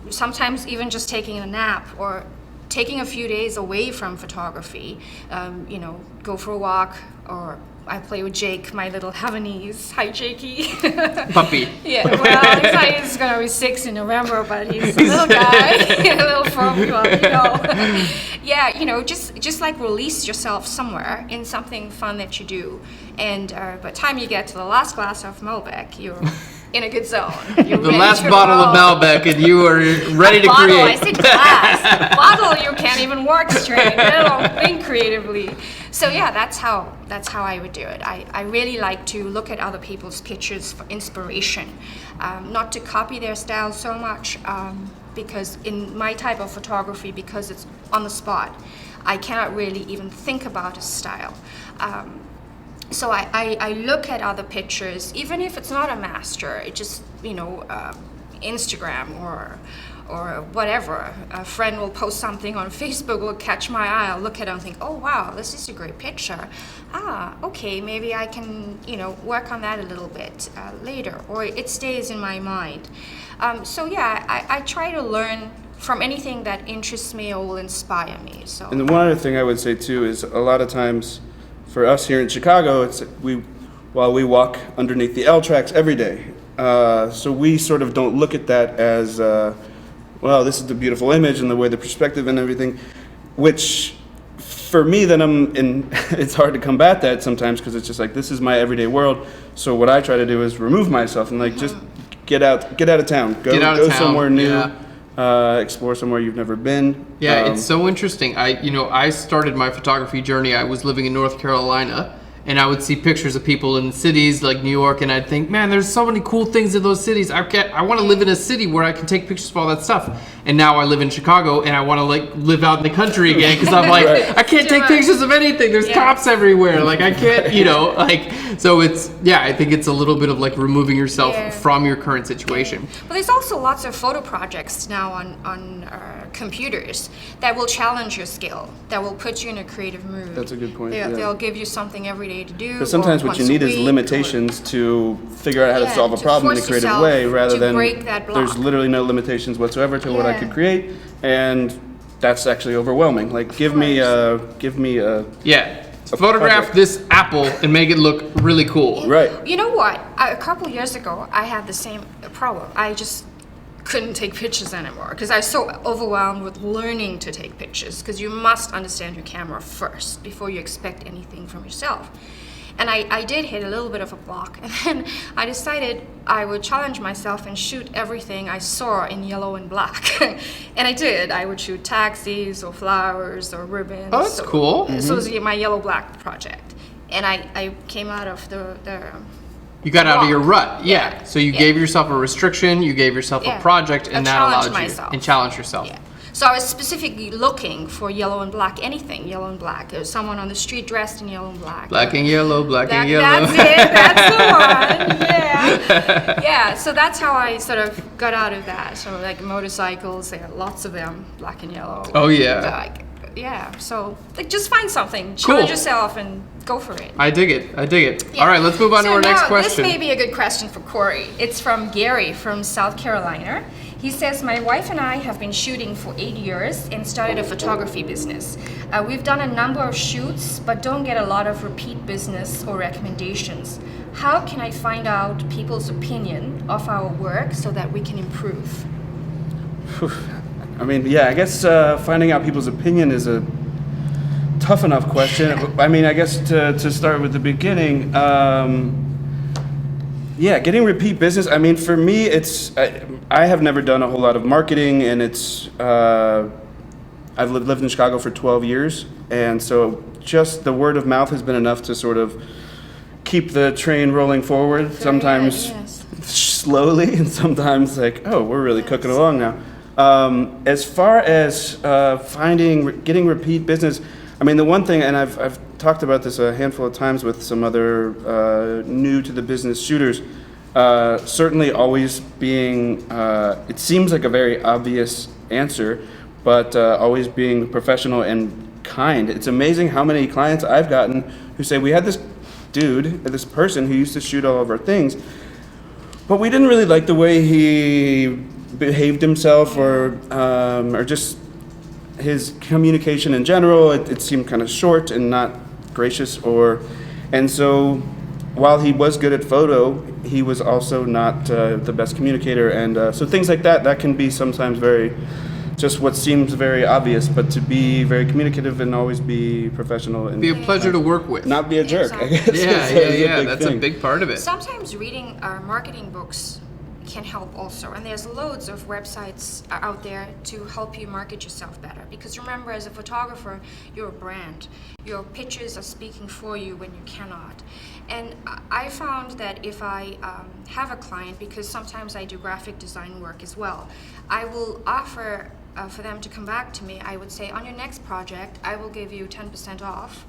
sometimes even just taking a nap or taking a few days away from photography, go for a walk, or I play with Jake, my little Havanese. Hi, Jakey. Puppy. Yeah, well, he's going to be 6 in November, but he's a little guy, a little furry one, just like release yourself somewhere in something fun that you do. And by the time you get to the last glass of Malbec, you're in a good zone. The last bottle of Malbec, and you are ready to bottle, create. I said glass. Bottle, you can't even work straight. I don't think creatively. So that's how I would do it. I really like to look at other people's pictures for inspiration, not to copy their style so much, because in my type of photography, because it's on the spot, I cannot really even think about a style. So I look at other pictures, even if it's not a master, it just, Instagram or whatever. A friend will post something on Facebook, will catch my eye, I'll look at it and think, oh wow, this is a great picture. Okay, maybe I can, work on that a little bit later, or it stays in my mind. So yeah, I try to learn from anything that interests me or will inspire me. So. And then one other thing I would say too is a lot of times for us here in Chicago, while we walk underneath the L tracks every day, so we sort of don't look at that as, well, this is the beautiful image and the way the perspective and everything, which for me then it's hard to combat that sometimes because it's just like, this is my everyday world. So what I try to do is remove myself and like just get out of town, go somewhere new. Yeah. Explore somewhere you've never been. Yeah, it's so interesting. I started my photography journey. I was living in North Carolina, and I would see pictures of people in cities like New York, and I'd think, man, there's so many cool things in those cities. I want to live in a city where I can take pictures of all that stuff. And now I live in Chicago, and I want to like live out in the country again because I'm like, right. I can't take pictures of anything. There's cops everywhere. Like I can't, so it's, I think it's a little bit of like removing yourself from your current situation. Well, there's also lots of photo projects now on computers that will challenge your skill, that will put you in a creative mood. That's a good point. They'll give you something every day to do. But sometimes what you need is limitations to figure out how to solve a problem in a creative way, rather than there's literally no limitations whatsoever to what I could create, and that's actually overwhelming. Like, give me a photograph this apple and make it look really cool. Right. You know what? A couple years ago, I had the same problem. I just couldn't take pictures anymore because I was so overwhelmed with learning to take pictures, because you must understand your camera first before you expect anything from yourself. And I did hit a little bit of a block, and then I decided I would challenge myself and shoot everything I saw in yellow and black. And I did. I would shoot taxis or flowers or ribbons. Oh, that's cool. So it was my yellow-black project. And I came out of the you got out of your rut, yeah. So you gave yourself a restriction, you gave yourself a project, and that allowed you and challenge yourself. Yeah. So I was specifically looking for yellow and black, anything yellow and black. There was someone on the street dressed in yellow and black. Black and yellow, black and yellow. That's it, that's the one, yeah. Yeah, so that's how I sort of got out of that. So like motorcycles, there are lots of them, black and yellow. Oh yeah. So like just find something, challenge yourself and go for it. I dig it. Yeah. All right, let's move on to our next question. This may be a good question for Corey. It's from Gary from South Carolina. He says, my wife and I have been shooting for 8 years and started a photography business. We've done a number of shoots, but don't get a lot of repeat business or recommendations. How can I find out people's opinion of our work so that we can improve? I mean, I guess finding out people's opinion is a tough enough question. I mean, I guess to start with the beginning, getting repeat business. I mean, for me, I have never done a whole lot of marketing, and I've lived in Chicago for 12 years, and so just the word of mouth has been enough to sort of keep the train rolling forward. Sometimes slowly, and sometimes like, oh, we're really cooking along now. As far as getting repeat business, I mean, the one thing, and I've talked about this a handful of times with some other new to the business shooters, certainly always being, it seems like a very obvious answer, but always being professional and kind. It's amazing how many clients I've gotten who say, we had this this person who used to shoot all of our things, but we didn't really like the way he behaved himself or just his communication in general. It seemed kind of short and not gracious, and so while he was good at photo, he was also not the best communicator, and so things like that can be sometimes very just what seems very obvious, but to be very communicative and always be professional and be a pleasure to work with, not be a jerk. Exactly. I guess. That's a big part of it. Sometimes reading marketing books can help also, and there's loads of websites out there to help you market yourself better, because remember, as a photographer, you're a brand. Your pictures are speaking for you when you cannot. And I found that if I have a client, because sometimes I do graphic design work as well, I will offer for them to come back to me. I would say, on your next project, I will give you 10% off.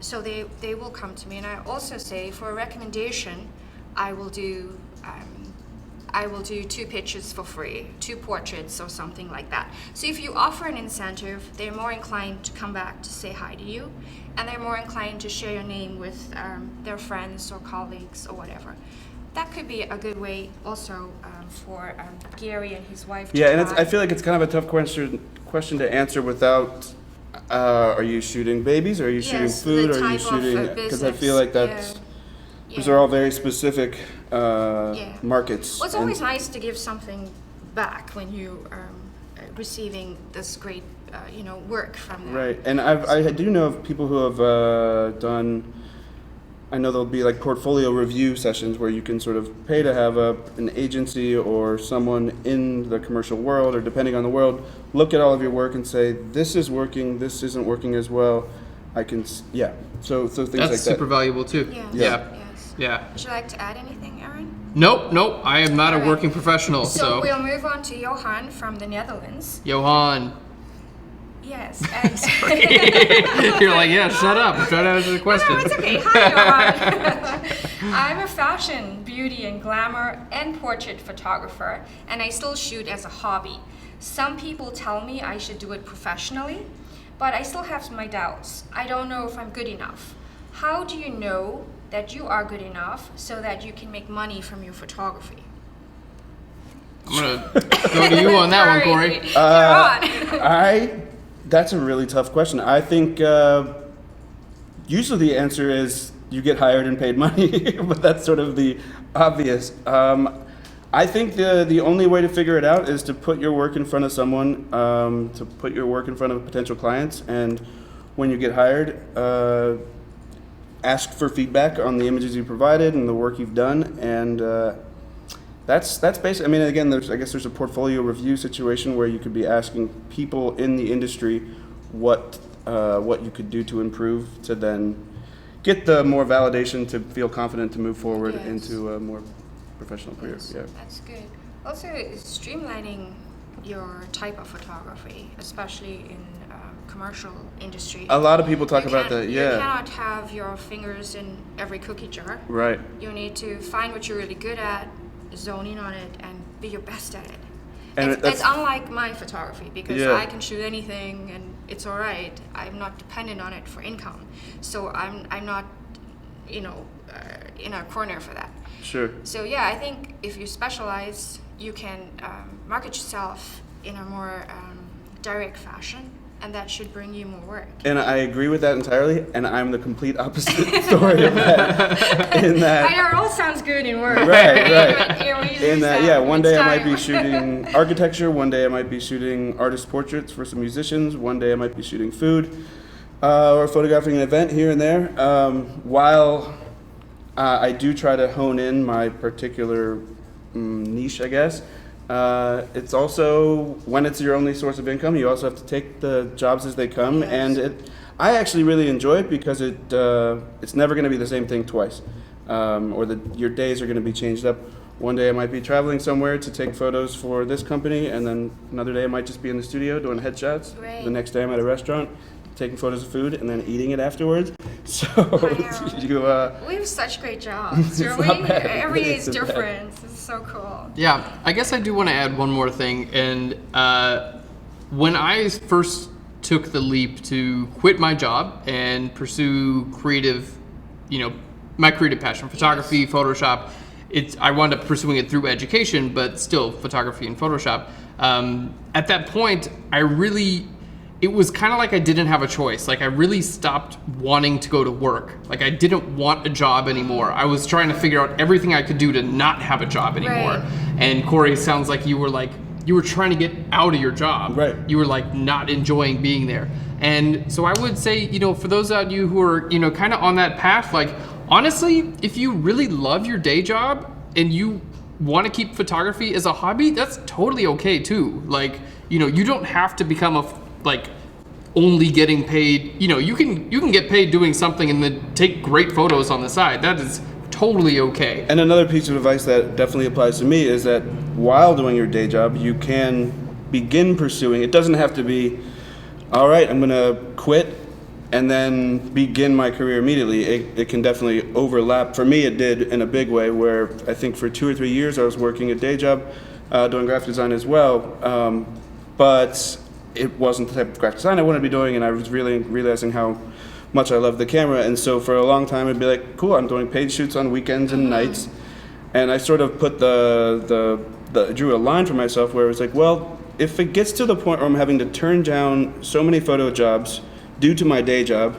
So they will come to me, and I also say, for a recommendation, I will do 2 pictures for free, 2 portraits or something like that. So if you offer an incentive, they're more inclined to come back to say hi to you, and they're more inclined to share your name with their friends or colleagues or whatever. that could be a good way also for Gary and his wife to Yeah, and try. I feel like it's kind of a tough question to answer without. Are you shooting babies? Or are you shooting Yes, food? the Or are you type of, shooting? Because I business. feel like that's Yeah. those are all very specific markets. Well, it's And- always nice to give something back when you are receiving this great, work from them. Right, and I do know of people who have done. I know there'll be like portfolio review sessions where you can sort of pay to have an agency or someone in the commercial world, or depending on the world, look at all of your work and say, this is working, this isn't working as well. So things like that. That's super valuable too. Yes. Yeah. Yes. Yeah. Would you like to add anything, Aaron? Nope. I am not a Alright. working professional, So so. we'll move on to Johan from the Netherlands. Johan. Yes. And You're like, yeah, shut up. I'm trying to answer the question. No, it's okay. Hi, Johan. I'm a fashion, beauty, and glamour and portrait photographer, and I still shoot as a hobby. Some people tell me I should do it professionally, but I still have my doubts. I don't know if I'm good enough. How do you know that you are good enough so that you can make money from your photography? I'm gonna go to you on that one, Corey. You're on. That's a really tough question. I think usually the answer is you get hired and paid money, but that's sort of the obvious. I think the only way to figure it out is to put your work in front of someone, to put your work in front of potential clients, and when you get hired, ask for feedback on the images you provided and the work you've done, and that's basically. I mean, again, I guess there's a portfolio review situation where you could be asking people in the industry what you could do to improve, to then get the more validation to feel confident to move forward Yes. into a more professional career. Yes, Yeah. that's good. Also, streamlining your type of photography, especially in commercial industry. A lot of people talk You about can't- that. You Yeah. cannot have your fingers in every cookie jar. Right. You need to find what you're really good at, zone in on it, and be your best at it. And It's unlike my photography, because Yeah. I can shoot anything and it's all right. I'm not dependent on it for income, so I'm not, in a corner for that. Sure. So yeah, I think if you specialize, you can market yourself in a more direct fashion, and that should bring you more work. And I agree with that entirely, and I'm the complete opposite story of that. In that, I know, it all sounds good in work. Right. Here we in lose that, them. yeah, one It's day I might be time. shooting architecture, one day I might be shooting artist portraits for some musicians, one day I might be shooting food, or photographing an event here and there. While I do try to hone in my particular niche, I guess. It's also, when it's your only source of income, you also have to take the jobs as they come, Yes. and I actually really enjoy it because it's never going to be the same thing twice, or your days are going to be changed up. One day I might be traveling somewhere to take photos for this company, and then another day I might just be in the studio doing headshots. Great. The next day I'm at a restaurant taking photos of food and then eating it afterwards. So know. We have such great jobs, don't we? not bad. Every day is It's not bad. different. It's so cool. Yeah, I guess I do want to add one more thing. And when I first took the leap to quit my job and pursue creative, my creative passion, photography, Photoshop, I wound up pursuing it through education, but still photography and Photoshop. At that point, it was kind of like I didn't have a choice. Like I really stopped wanting to go to work. Like I didn't want a job anymore. I was trying to figure out everything I could do to not have a job anymore. Right. And Corey, it sounds like you were trying to get out of your job. Right. You were like not enjoying being there. And so I would say, for those of you who are, kind of on that path, like honestly, if you really love your day job and you want to keep photography as a hobby, that's totally okay too. Like, you don't have to become only getting paid. You can get paid doing something and then take great photos on the side. That is totally okay. And another piece of advice that definitely applies to me is that while doing your day job, you can begin pursuing. It doesn't have to be, all right, I'm going to quit and then begin my career immediately. It can definitely overlap. For me, it did in a big way, where I think for 2 or 3 years I was working a day job, doing graphic design as well. But it wasn't the type of graphic design I wanted to be doing, and I was really realizing how much I loved the camera. And so for a long time, I'd be like, cool, I'm doing paid shoots on weekends and nights. And I sort of put drew a line for myself where it was like, well, if it gets to the point where I'm having to turn down so many photo jobs due to my day job,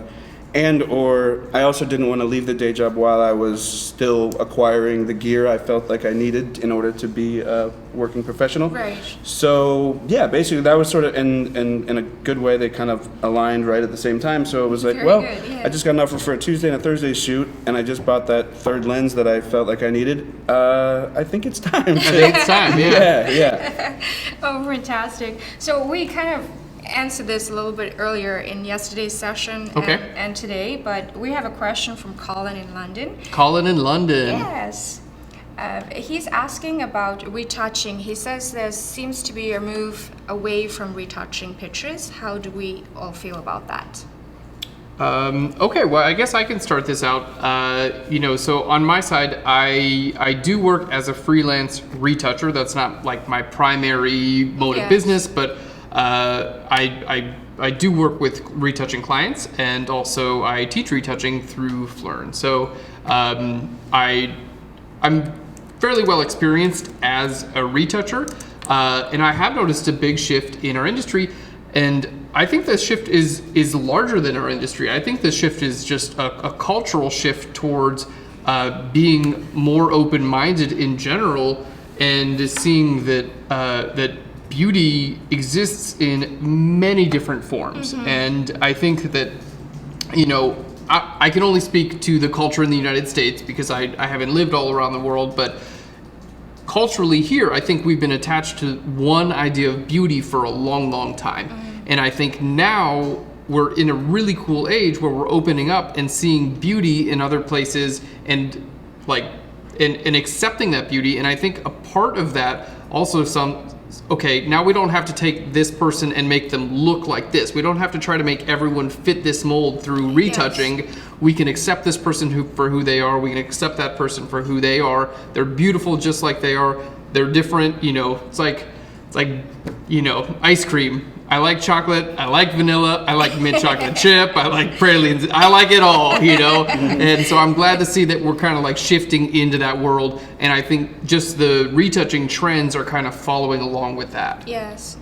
and or I also didn't want to leave the day job while I was still acquiring the gear I felt like I needed in order to be a working professional. Right. So yeah, basically that was sort of in a good way, they kind of aligned right at the same time. So it was like, Very well, good, yeah. I just got an offer for a Tuesday and a Thursday shoot, and I just bought that third lens that I felt like I needed. I think it's time. I think it's time, yeah. Yeah. Oh, fantastic. So we kind of answered this a little bit earlier in yesterday's session and today, but we have a question from Colin in London. Colin in London. Yes. He's asking about retouching. He says there seems to be a move away from retouching pictures. How do we all feel about that? Okay, well, I guess I can start this out. So on my side, I do work as a freelance retoucher. That's not like my primary mode of business, but I do work with retouching clients, and also I teach retouching through Flern. So I'm fairly well experienced as a retoucher, and I have noticed a big shift in our industry, and I think this shift is larger than our industry. I think this shift is just a cultural shift towards being more open-minded in general, and seeing that beauty exists in many different forms. Mm-hmm. And I think that, I can only speak to the culture in the United States because I haven't lived all around the world, but culturally here, I think we've been attached to one idea of beauty for a long, long time. Mm-hmm. And I think now we're in a really cool age where we're opening up and seeing beauty in other places and accepting that beauty. And I think a part of that also now we don't have to take this person and make them look like this. We don't have to try to make everyone fit this mold through retouching. Yes. We can accept this person for who they are. We can accept that person for who they are. They're beautiful just like they are. They're different, it's like ice cream. I like chocolate, I like vanilla, I like mint chocolate chip, I like pralines, I like it all, And so I'm glad to see that we're kind of like shifting into that world, and I think just the retouching trends are kind of following along with that. Yes.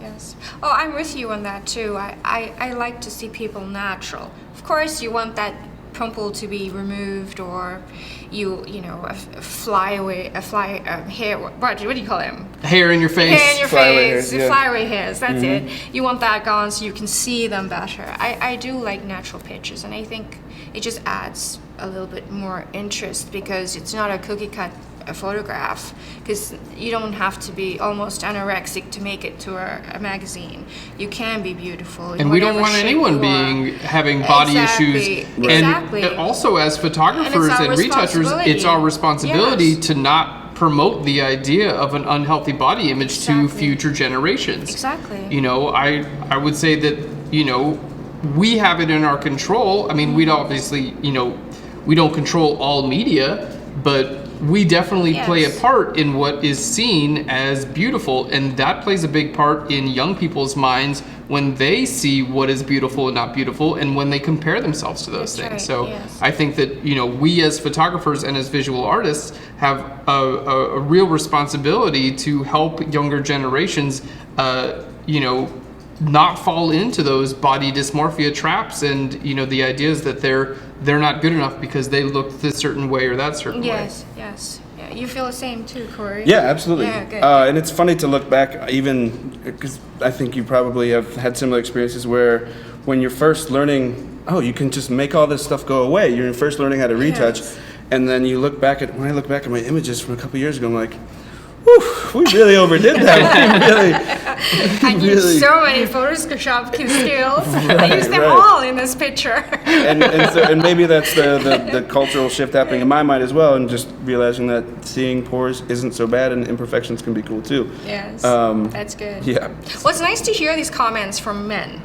Oh, I'm with you on that too. I like to see people natural. Of course, you want that pimple to be removed, or a flyaway hair. What do you call them? Hair in your face. Hair in your face. Flyaway hairs. That's Mm-hmm. it. You want that gone so you can see them better. I do like natural pictures, and I think it just adds a little bit more interest because it's not a cookie cut photograph, because you don't have to be almost anorexic to make it to a magazine. You can be beautiful. And we don't want anyone having body issues. Exactly. And also as photographers and retouchers, it's our responsibility to not promote the idea of an unhealthy body image to future generations. Exactly. I would say that, we have it in our control. I mean, we'd obviously, we don't control all media, but we definitely play a part in what is seen as beautiful, and that plays a big part in young people's minds when they see what is beautiful and not beautiful, and when they compare themselves to those things. Right. So I think that we as photographers and as visual artists have a real responsibility to help younger generations not fall into those body dysmorphia traps, and the ideas that they're not good enough because they look this certain way or that certain way. Yes. Yeah, you feel the same too, Corey. Yeah, absolutely. Yeah, good. And it's funny to look back, even because I think you probably have had similar experiences where when you're first learning, you can just make all this stuff go away. You're first learning how to retouch, and then when I look back at my images from a couple years ago, I'm like, we really overdid that. I need so many Photoshop skills. I use them all in this picture. and maybe that's the cultural shift happening in my mind as well, and just realizing that seeing pores isn't so bad and imperfections can be cool too. Yes, that's good. Yeah. Well, it's nice to hear these comments from men.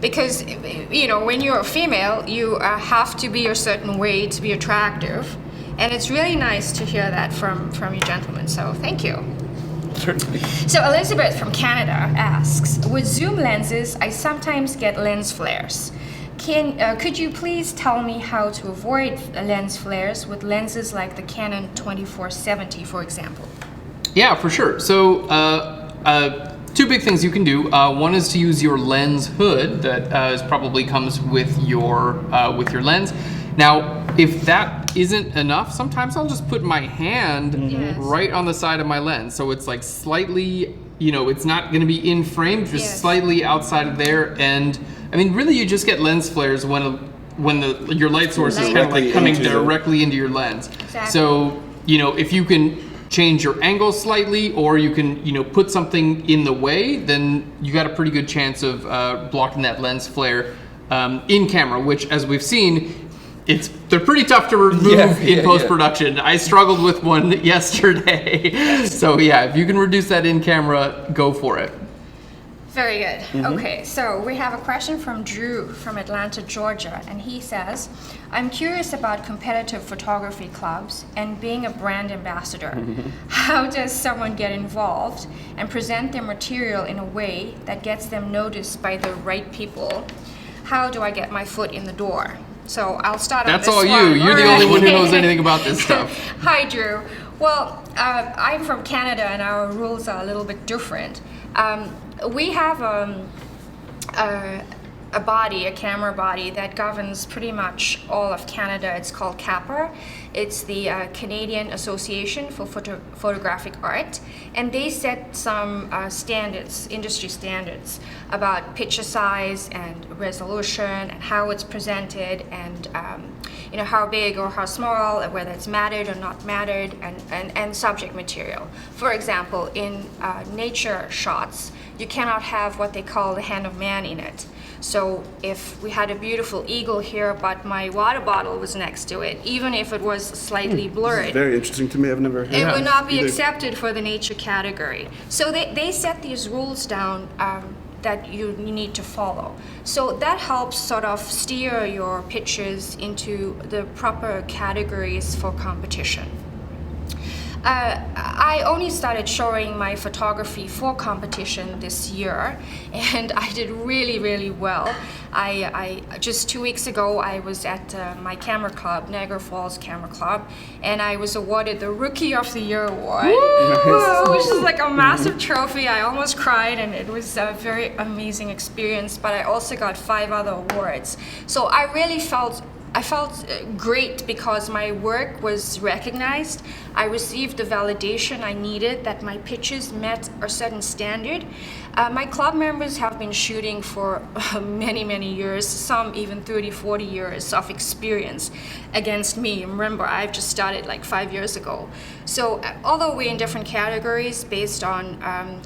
Because, when you're a female, you have to be a certain way to be attractive. And it's really nice to hear that from you gentlemen, so thank you. Certainly. So Elizabeth from Canada asks, with zoom lenses, I sometimes get lens flares. Could you please tell me how to avoid lens flares with lenses like the Canon 2470, for example? Yeah, for sure. So two big things you can do. One is to use your lens hood that probably comes with your lens. Now, if that isn't enough, sometimes I'll just put my hand right on the side of my lens, so it's like slightly, it's not going to be in frame, just slightly outside of there. And I mean, really, you just get lens flares when your light source is kind of like coming directly into your lens. Exactly. So if you can change your angle slightly, or you can put something in the way, then you got a pretty good chance of blocking that lens flare in camera, which, as we've seen, they're pretty tough to remove in post-production. I struggled with one yesterday. So yeah, if you can reduce that in camera, go for it. Very good. Okay, so we have a question from Drew from Atlanta, Georgia, and he says, I'm curious about competitive photography clubs and being a brand ambassador. How does someone get involved and present their material in a way that gets them noticed by the right people? How do I get my foot in the door? So I'll start on this one. That's all you. You're the only one who knows anything about this stuff. Hi, Drew. Well, I'm from Canada, and our rules are a little bit different. We have a camera body that governs pretty much all of Canada. It's called CAPAR. It's the Canadian Association for Photographic Art, and they set some standards, industry standards, about picture size and resolution and how it's presented, and how big or how small, and whether it's matted or not matted, and subject material. For example, in nature shots, you cannot have what they call the hand of man in it. So if we had a beautiful eagle here, but my water bottle was next to it, even if it was slightly blurred, very interesting to me. I've never heard it would not be accepted for the nature category. So they set these rules down that you need to follow. So that helps sort of steer your pictures into the proper categories for competition. I only started showing my photography for competition this year, and I did really, really well. I just 2 weeks ago, I was at my camera club, Niagara Falls Camera Club, and I was awarded the Rookie of the Year award, which is like a massive trophy. I almost cried, and it was a very amazing experience, but I also got 5 other awards. So I really felt great because my work was recognized. I received the validation I needed that my pictures met a certain standard. My club members have been shooting for many, many years, some even 30, 40 years of experience against me. Remember, I've just started like 5 years ago. So although we're in different categories based on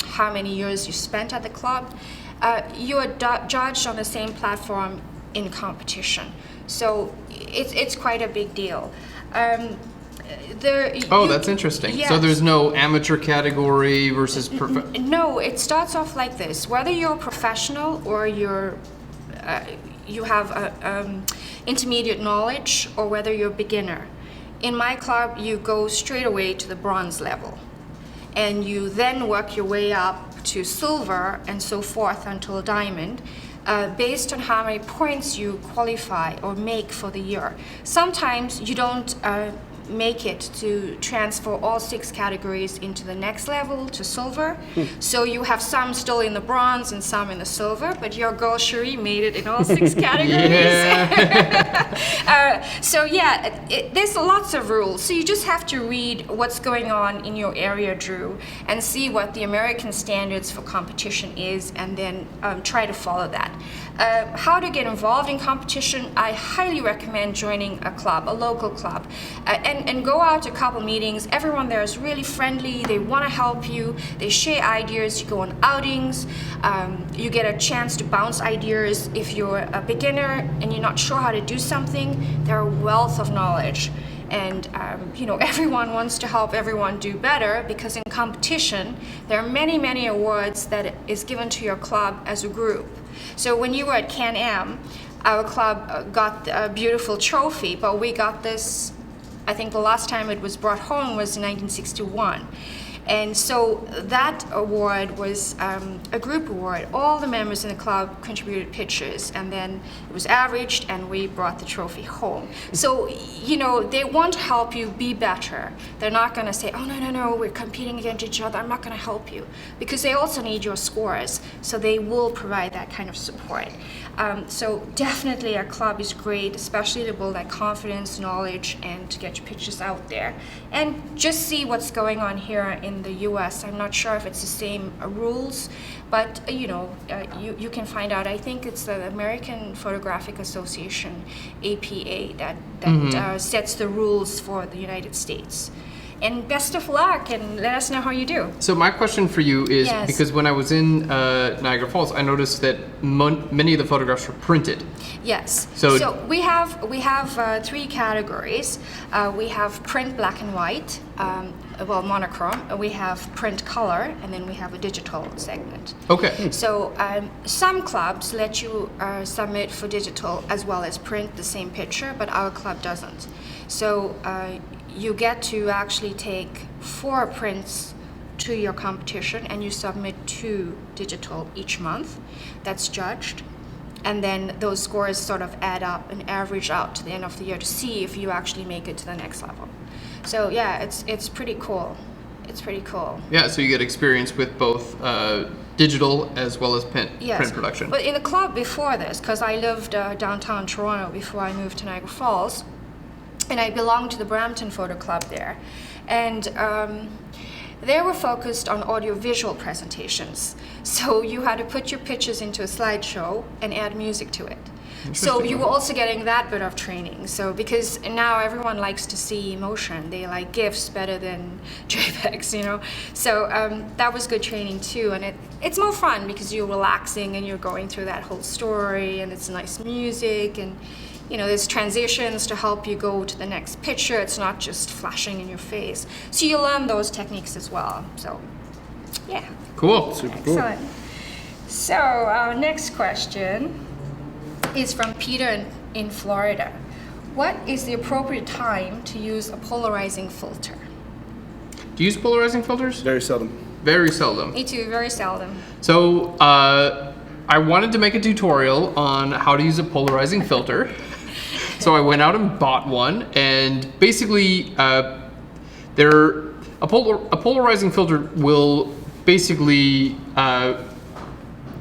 how many years you spent at the club, you are judged on the same platform in competition. So it's quite a big deal. That's interesting. Yes. So there's no amateur category versus No, it starts off like this. Whether you're a professional or you have intermediate knowledge, or whether you're a beginner. In my club, you go straight away to the bronze level, and you then work your way up to silver and so forth until diamond. Based on how many points you qualify or make for the year. Sometimes you don't make it to transfer all 6 categories into the next level to silver. So you have some still in the bronze and some in the silver, but your girl Cherie made it in all 6 categories. There's lots of rules. So you just have to read what's going on in your area, Drew, and see what the American standards for competition is, and then try to follow that. How to get involved in competition, I highly recommend joining a club, a local club, and go out to a couple meetings. Everyone there is really friendly. They want to help you. They share ideas. You go on outings. You get a chance to bounce ideas. If you're a beginner and you're not sure how to do something, they're a wealth of knowledge. And everyone wants to help everyone do better, because in competition, there are many, many awards that is given to your club as a group. So when you were at Can-Am, our club got a beautiful trophy, but we got this, I think the last time it was brought home was in 1961. And so that award was a group award. All the members in the club contributed pictures, and then it was averaged, and we brought the trophy home. So, you know, they want to help you be better. They're not going to say, oh, no, we're competing against each other, I'm not going to help you. Because they also need your scores, so they will provide that kind of support. So definitely our club is great, especially to build that confidence, knowledge, and to get your pictures out there. And just see what's going on here in the US. I'm not sure if it's the same rules, but you know, you can find out. I think it's the American Photographic Association, APA, that sets the rules for the United States. And best of luck, and let us know how you do. So my question for you is, Yes. because when I was in Niagara Falls, I noticed that many of the photographs were printed. Yes. So we have 3 categories. We have print black and white, monochrome. We have print color, and then we have a digital segment. Okay. So some clubs let you submit for digital as well as print the same picture, but our club doesn't. So you get to actually take 4 prints to your competition, and you submit 2 digital each month. That's judged. And then those scores sort of add up and average out to the end of the year to see if you actually make it to the next level. So yeah, it's pretty cool. It's pretty cool. Yeah, so you get experience with both digital as well as print production. But in the club before this, because I lived downtown Toronto before I moved to Niagara Falls, and I belonged to the Brampton Photo Club there. And they were focused on audiovisual presentations. So you had to put your pictures into a slideshow and add music to it. So you were also getting that bit of training. So because now everyone likes to see emotion, they like GIFs better than JPEGs, you know. So that was good training too, and it's more fun because you're relaxing and you're going through that whole story, and it's nice music, and you know, there's transitions to help you go to the next picture. It's not just flashing in your face. So you learn those techniques as well. So, yeah. Cool. Super cool. Excellent. So our next question is from Peter in Florida. What is the appropriate time to use a polarizing filter? Do you use polarizing filters? Very seldom. Very seldom. Me too, very seldom. So I wanted to make a tutorial on how to use a polarizing filter. So I went out and bought one, and basically a polarizing filter will basically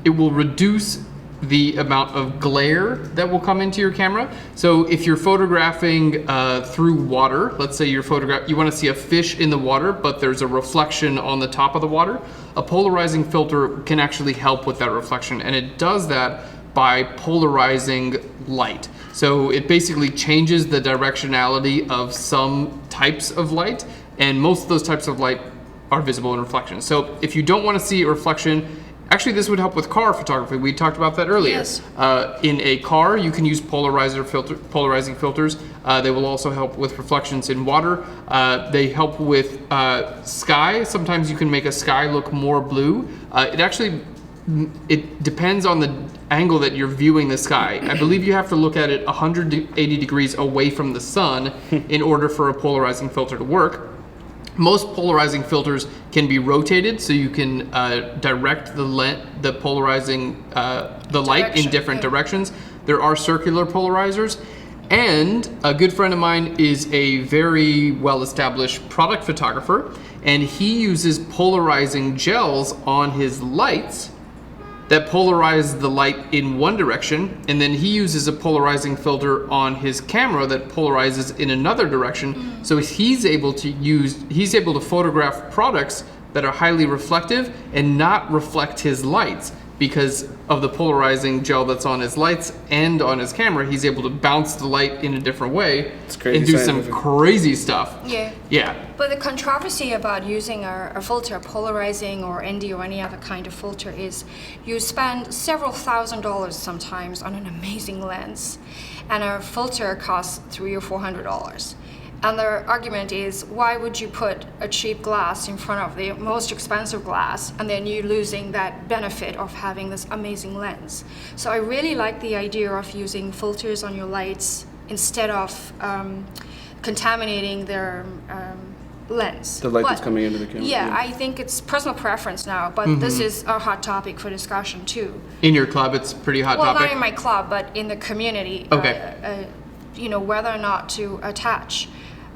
it will reduce the amount of glare that will come into your camera. So if you're photographing through water, let's say you want to see a fish in the water, but there's a reflection on the top of the water, a polarizing filter can actually help with that reflection, and it does that by polarizing light. So it basically changes the directionality of some types of light, and most of those types of light are visible in reflection. So if you don't want to see a reflection, actually this would help with car photography. We talked about that earlier. Yes. In a car, you can use polarizing filters. They will also help with reflections in water. They help with sky. Sometimes you can make a sky look more blue. It depends on the angle that you're viewing the sky. I believe you have to look at it 180 degrees away from the sun in order for a polarizing filter to work. Most polarizing filters can be rotated, so you can direct the light in different directions. There are circular polarizers, and a good friend of mine is a very well-established product photographer, and he uses polarizing gels on his lights that polarize the light in one direction, and then he uses a polarizing filter on his camera that polarizes in another direction. So he's able to photograph products that are highly reflective and not reflect his lights. Because of the polarizing gel that's on his lights and on his camera, he's able to bounce the light in a different way and do some crazy stuff. Yeah. Yeah. But the controversy about using a filter, polarizing or ND or any other kind of filter, is you spend several $1,000s sometimes on an amazing lens, and a filter costs $300 or $400. And the argument is, why would you put a cheap glass in front of the most expensive glass, and then you're losing that benefit of having this amazing lens? So I really like the idea of using filters on your lights instead of contaminating their lens. The light But, that's coming into the camera. Yeah, I think it's personal preference now, but this is a hot topic for discussion too. In your club, it's pretty hot Well, topic. not in my club, but in the community. Okay. You know, whether or not to attach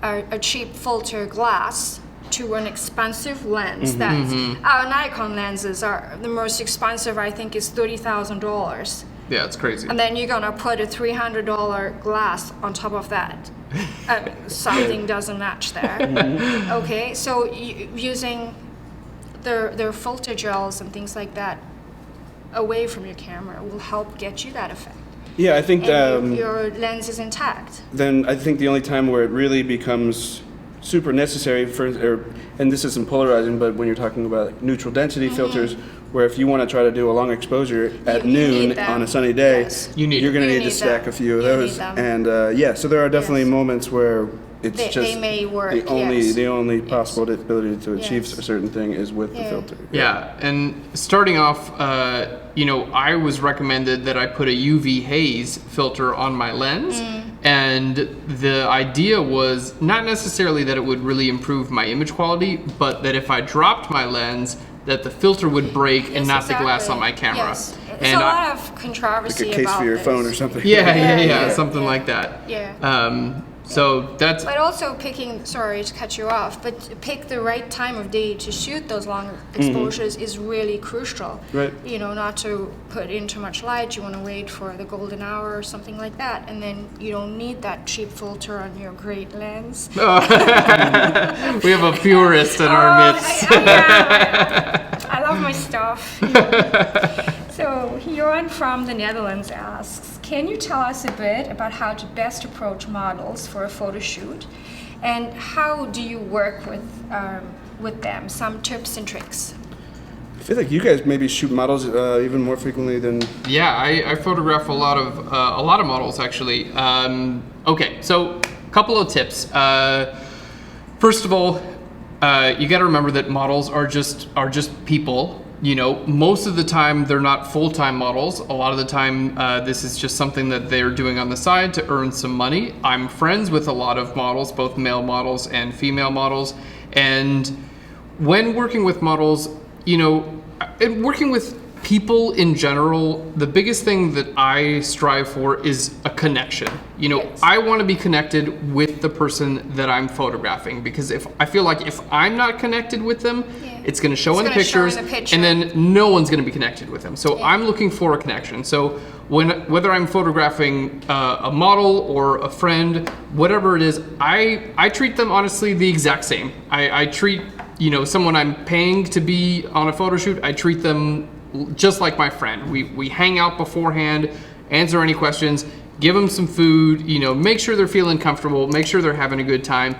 a cheap filter glass to an expensive lens. That our Nikon lenses are the most expensive. I think is $30,000. Yeah, it's crazy. And then you're gonna put a $300 glass on top of that. Something doesn't match there. Okay, so using their filter gels and things like that away from your camera will help get you that effect. Yeah, I think And your lens is intact. then I think the only time where it really becomes super necessary and this isn't polarizing, but when you're talking about like neutral density filters, where if you want to try to do a long exposure at You noon need them. on a sunny day, Yes. You need you're going to You need to need stack them. a few of You need those. them. And so there are definitely Yes. moments where it's They just may work, the only yes. the only possible ability to achieve Yes. a certain thing is with the Yeah. filter. Yeah, and starting off, I was recommended that I put a UV haze filter on my lens, and the idea was not necessarily that it would really improve my image quality, but that if I dropped my lens, that the filter would break and Yes, not the glass exactly. on my camera. Yes. There's a lot of controversy Like a case about for your this. phone or something. Yeah, Yeah, something yeah. like that. Yeah. So that's But also sorry to cut you off, but pick the right time of day to shoot those long exposures is really crucial. Right. You know, not to put in too much light. You want to wait for the golden hour or something like that, and then you don't need that cheap filter on your great lens. we have a purist in our midst. I love my stuff. So Johan from the Netherlands asks, can you tell us a bit about how to best approach models for a photo shoot, and how do you work with them? Some tips and tricks. I feel like you guys maybe shoot models even more frequently than. Yeah, I photograph a lot of models actually. Okay, so a couple of tips. First of all, you got to remember that models are just people. You know, most of the time they're not full-time models. A lot of the time, this is just something that they're doing on the side to earn some money. I'm friends with a lot of models, both male models and female models, and when working with models, you know, and working with people in general, the biggest thing that I strive for is a connection. You know, Yes. I want to be connected with the person that I'm photographing, because if I feel like if I'm not connected with them, it's going to show in the gonna show in pictures, the picture. and then no one's going to be connected with them. So I'm looking for a connection. So whether I'm photographing a model or a friend, whatever it is, I treat them honestly the exact same. I treat, you know, someone I'm paying to be on a photo shoot, I treat them just like my friend. We hang out beforehand, answer any questions, give them some food, you know, make sure they're feeling comfortable, make sure they're having a good time.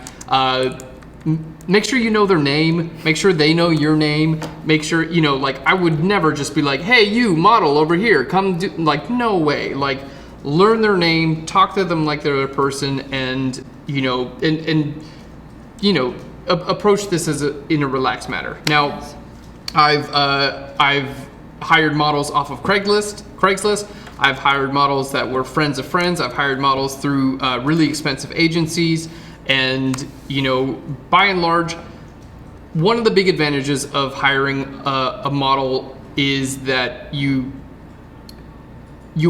Make sure you know their name, make sure they know your name, make sure, you know, like I would never just be like, hey, you model over here, come do, like, no way. Like, learn their name, talk to them like they're a person, and, you know, and you know, approach this as in a relaxed manner. Now, I've hired models off of Craigslist. I've hired models that were friends of friends. I've hired models through really expensive agencies. And, you know, by and large, one of the big advantages of hiring a model is that you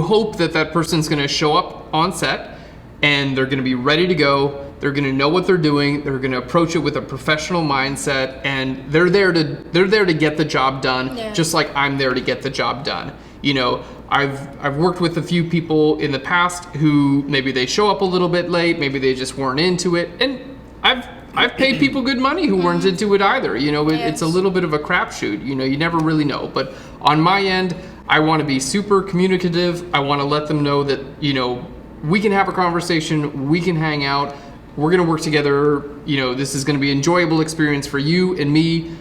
hope that that person's going to show up on set and they're going to be ready to go. They're going to know what they're doing. They're going to approach it with a professional mindset, and they're there to get the job done, just like I'm there to get the job done. You know, I've worked with a few people in the past who maybe they show up a little bit late, maybe they just weren't into it, and I've paid people good money who weren't into it either. You know, it's a little bit of a crapshoot. You know, you never really know. But on my end, I want to be super communicative. I want to let them know that, you know, we can have a conversation, we can hang out, we're going to work together. You know, this is going to be an enjoyable experience for you and me.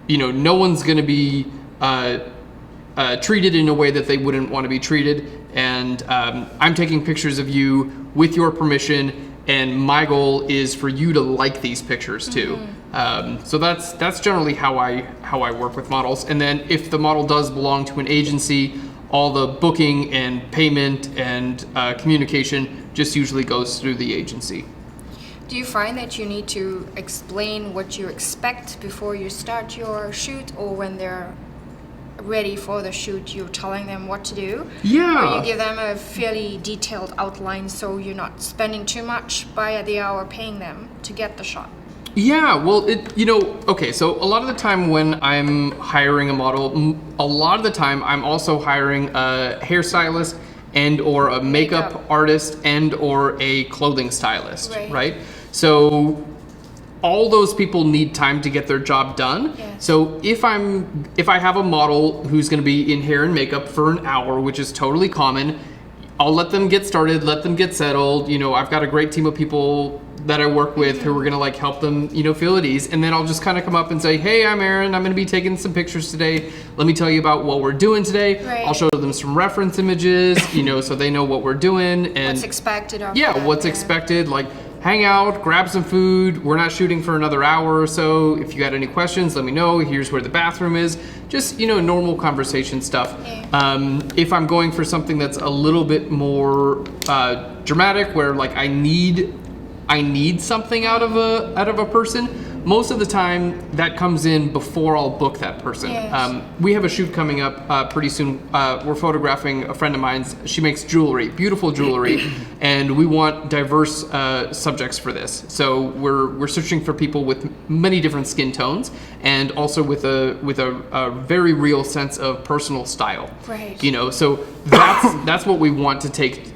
You know, no one's going to be treated in a way that they wouldn't want to be treated. And I'm taking pictures of you with your permission, and my goal is for you to like these pictures too. So that's generally how I work with models. And then if the model does belong to an agency, all the booking and payment and communication just usually goes through the agency. Do you find that you need to explain what you expect before you start your shoot, or when they're ready for the shoot, you're telling them what to do? Yeah. Or you give them a fairly detailed outline so you're not spending too much by the hour paying them to get the shot? Yeah, well, okay, so a lot of the time when I'm hiring a model, a lot of the time I'm also hiring a hairstylist and or a makeup artist and or a clothing stylist, right? So all those people need time to get their job done. Yes. So if I have a model who's going to be in hair and makeup for an hour, which is totally common, I'll let them get started, let them get settled. I've got a great team of people that I work with who are going to like help them, feel at ease. And then I'll just kind of come up and say, hey, I'm Aaron. I'm going to be taking some pictures today. Let me tell you about what we're doing today. Right. I'll show them some reference images, so they know what we're doing. And what's expected of yeah, them, what's expected. Like, hang out, grab some food. We're not shooting for another hour or so. If you got any questions, let me know. Here's where the bathroom is. Just, normal conversation stuff. Yeah. If I'm going for something that's a little bit more dramatic, where like I need something out of a person, most of the time that comes in before I'll book that person. Yes. We have a shoot coming up pretty soon. We're photographing a friend of mine's. She makes jewelry, beautiful jewelry, and we want diverse subjects for this. So we're searching for people with many different skin tones, and also with a very real sense of personal style. Right. So that's what we want to take.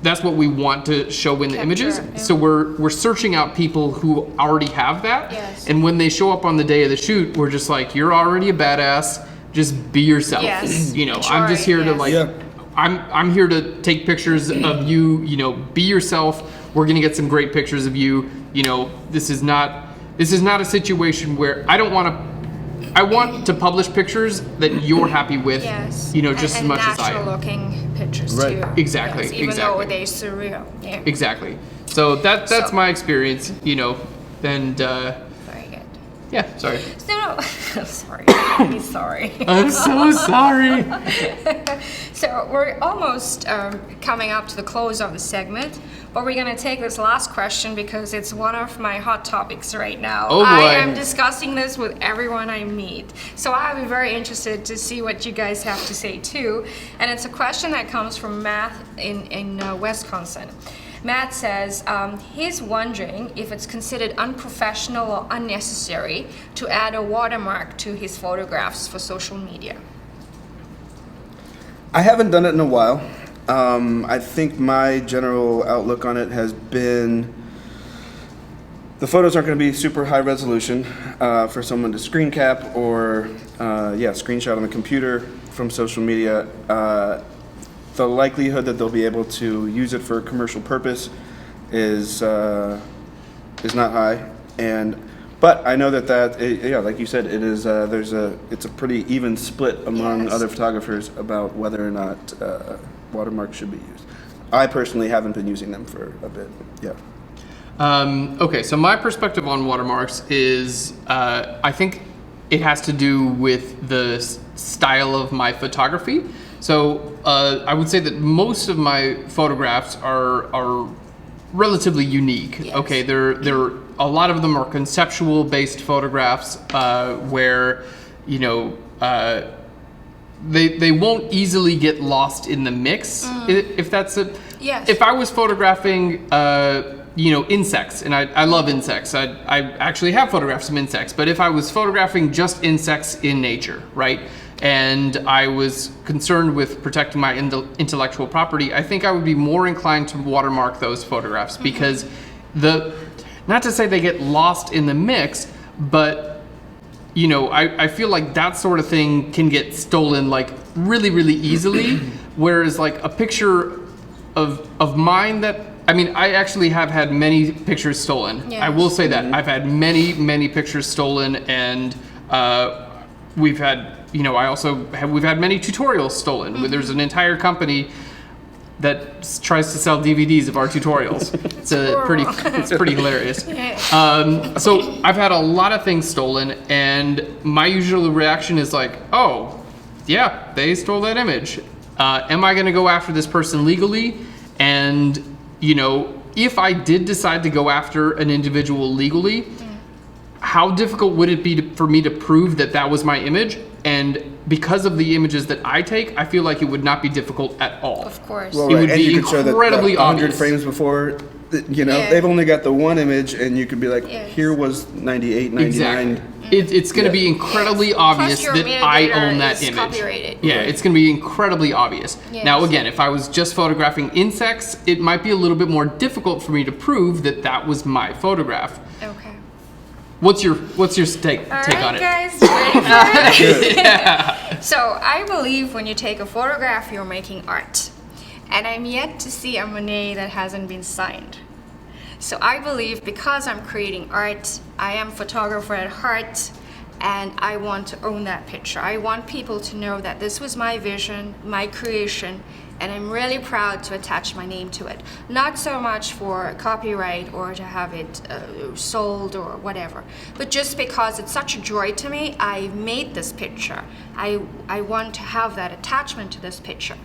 That's what we want to show in the images. Yeah. So we're searching out people who already have that. Yes. And when they show up on the day of the shoot, we're just like, you're already a badass. Just be yourself. Yes. I'm just here to like, Yeah. I'm here to take pictures of you. Be yourself. We're gonna get some great pictures of you. This is not a situation where I want to publish pictures that you're happy with. Yes. Just as much as I am. natural looking pictures Right. too. Exactly, Yes, even exactly. though they're surreal. Yeah. Exactly. So that's So- my experience, and Very good. yeah, sorry. No, sorry. I'm sorry. I'm so sorry. So we're almost coming up to the close of the segment, but we're going to take this last question because it's one of my hot topics right now. Oh, boy. I am discussing this with everyone I meet. So I'll be very interested to see what you guys have to say too. And it's a question that comes from Matt in Wisconsin. Matt says he's wondering if it's considered unprofessional or unnecessary to add a watermark to his photographs for social media. I haven't done it in a while. I think my general outlook on it has been the photos aren't going to be super high resolution for someone to screen cap or screenshot on the computer from social media. The likelihood that they'll be able to use it for a commercial purpose is not high, but I know like you said, it is it's a pretty even split among Yes. other photographers about whether or not watermarks should be used. I personally haven't been using them for a bit. Yeah. Okay, so my perspective on watermarks is I think it has to do with the style of my photography. So I would say that most of my photographs are relatively unique. Yes. Okay, they're a lot of them are conceptual based photographs where they won't easily get lost in the mix. If that's it. Yes. If I was photographing insects, and I love insects. I actually have photographs of insects, but if I was photographing just insects in nature, right? And I was concerned with protecting my intellectual property, I think I would be more inclined to watermark those photographs because not to say they get lost in the mix, but I feel like that sort of thing can get stolen like really, really easily. Whereas like a picture of mine I actually have had many pictures stolen. Yes. I will say that. I've had many, many pictures stolen, and we've had we've had many tutorials stolen. There's an entire company that tries to sell DVDs of our tutorials. It's pretty hilarious. So I've had a lot of things stolen, and my usual reaction is like, oh, yeah, they stole that image. Am I going to go after this person legally and if I did decide to go after an individual legally, how difficult would it be for me to prove that that was my image? And because of the images that I take, I feel like it would not be difficult at all. Of course. Well, It right. would and be you could show that incredibly 100 obvious. frames before, you know, Yeah. they've only got the one image, and you could be like, Yes. here was 98, 99. Exactly. It's going to be incredibly obvious your that I metadata own that is image. copyrighted. Yeah, it's going to be incredibly obvious. Yes. Now, again, if I was just photographing insects, it might be a little bit more difficult for me to prove that that was my photograph. Okay. What's your take All take right, on it? guys, ready for it? So I believe when you take a photograph, you're making art. And I'm yet to see a Monet that hasn't been signed. So I believe because I'm creating art, I am a photographer at heart, and I want to own that picture. I want people to know that this was my vision, my creation, and I'm really proud to attach my name to it. Not so much for copyright or to have it sold or whatever, but just because it's such a joy to me. I made this picture. I want to have that attachment to this picture.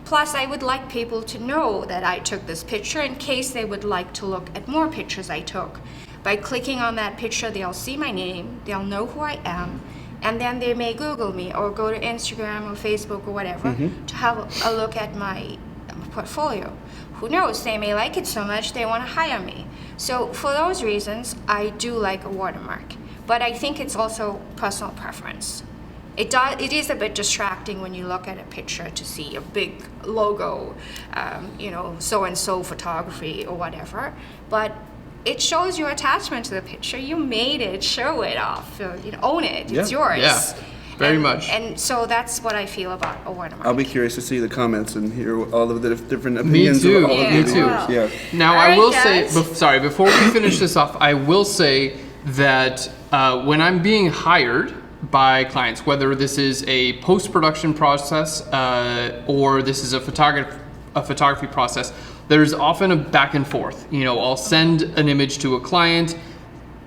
Plus, I would like people to know that I took this picture in case they would like to look at more pictures I took. By clicking on that picture, they'll see my name, they'll know who I am, and then they may Google me or go to Instagram or Facebook or whatever to have a look at my portfolio. Who knows, they may like it so much they want to hire me. So for those reasons, I do like a watermark. But I think it's also personal preference. It is a bit distracting when you look at a picture to see a big logo, you know, so-and-so photography or whatever. But it shows your attachment to the picture. You made it, show it off, you know, own it, it's yours. Yeah, very much. And so that's what I feel about a watermark. I'll be curious to see the comments and hear all of the different opinions. too. Of all of Me the too. videos. Yeah. Now, All I right, will guys. say, before we finish this off, I will say that when I'm being hired by clients, whether this is a post-production process or this is a photography process, there's often a back and forth. You know, I'll send an image to a client.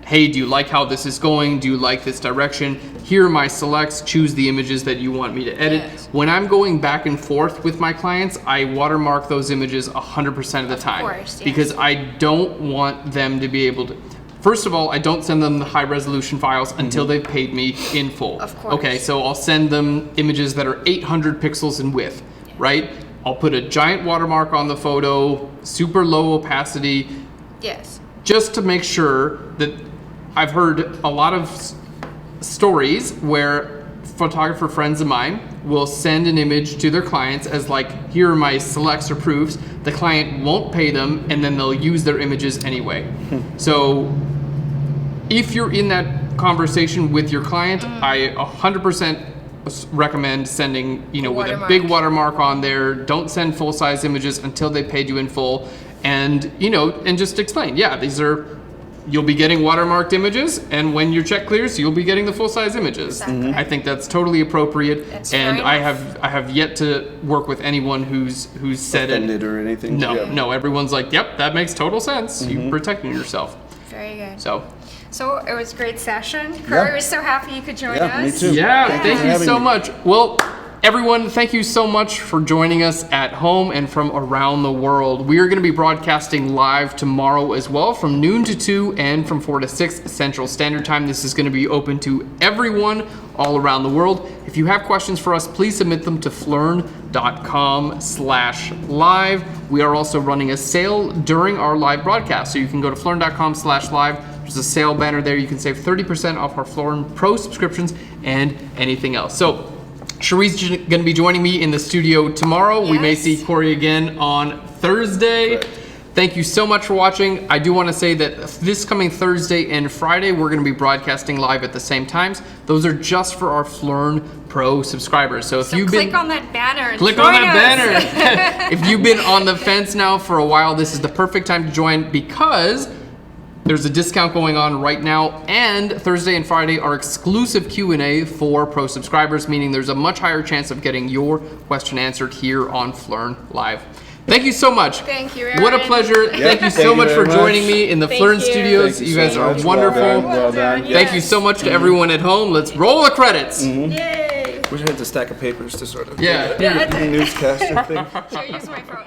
Hey, do you like how this is going? Do you like this direction? Here are my selects. Choose the images that you want me to edit. Yes. When I'm going back and forth with my clients, I watermark those images 100% of the time. course, yes. Because I don't want them to be able to. First of all, I don't send them the high resolution files until they've paid me in full. Of course. Okay, so I'll send them images that are 800 pixels in width, right? I'll put a giant watermark on the photo, super low opacity, Yes. just to make sure that I've heard a lot of stories where photographer friends of mine will send an image to their clients as like, here are my selects or proofs. The client won't pay them, and then they'll use their images anyway. So if you're in that conversation with your client, I 100% recommend sending, you know, with a Watermark. big watermark on there. Don't send full-size images until they paid you in full, and you know, and just explain. Yeah, these are. You'll be getting watermarked images, and when your check clears, you'll be getting the full-size images. Exactly. I think that's totally appropriate, That's and fair I enough. have yet to work with anyone who's said Offended or anything. No, Yeah. no. Everyone's like, yep, that makes total sense. You're protecting yourself. Very good. So it was a great session. Corey, Yeah. we're so happy you could join Yeah, me us. too. yeah, Thank thank you for you having so me. much. Well, everyone, thank you so much for joining us at home and from around the world. We are going to be broadcasting live tomorrow as well, from noon to 2 and from 4 to 6 Central Standard Time. This is going to be open to everyone all around the world. If you have questions for us, please submit them to flern.com/live. We are also running a sale during our live broadcast, so you can go to flern.com/live. There's a sale banner there. You can save 30% off our Flern Pro subscriptions and anything else. So Cherie's going to be joining me in the studio tomorrow. We may Yes. see Corey again on Thursday. Correct. Thank you so much for watching. I do want to say that this coming Thursday and Friday, we're going to be broadcasting live at the same times. Those are just for our Flern Pro subscribers. So if So you've click been... on that banner. And Click join on that us. banner. If you've been on the fence now for a while, this is the perfect time to join because there's a discount going on right now, and Thursday and Friday are exclusive Q&A for Pro subscribers, meaning there's a much higher chance of getting your question answered here on Flern Live. Thank you so much. Thank you, What a Aaron. pleasure. Thank you so thank you much for very joining much. me in the Thank Flern you. Studios. Thank You so guys are much. wonderful. Well done. Thank you so much to everyone at home. Let's roll the credits. Yay. Wish I had the stack of papers to sort of Yeah. Yeah. newscaster thing. Should I use my phone?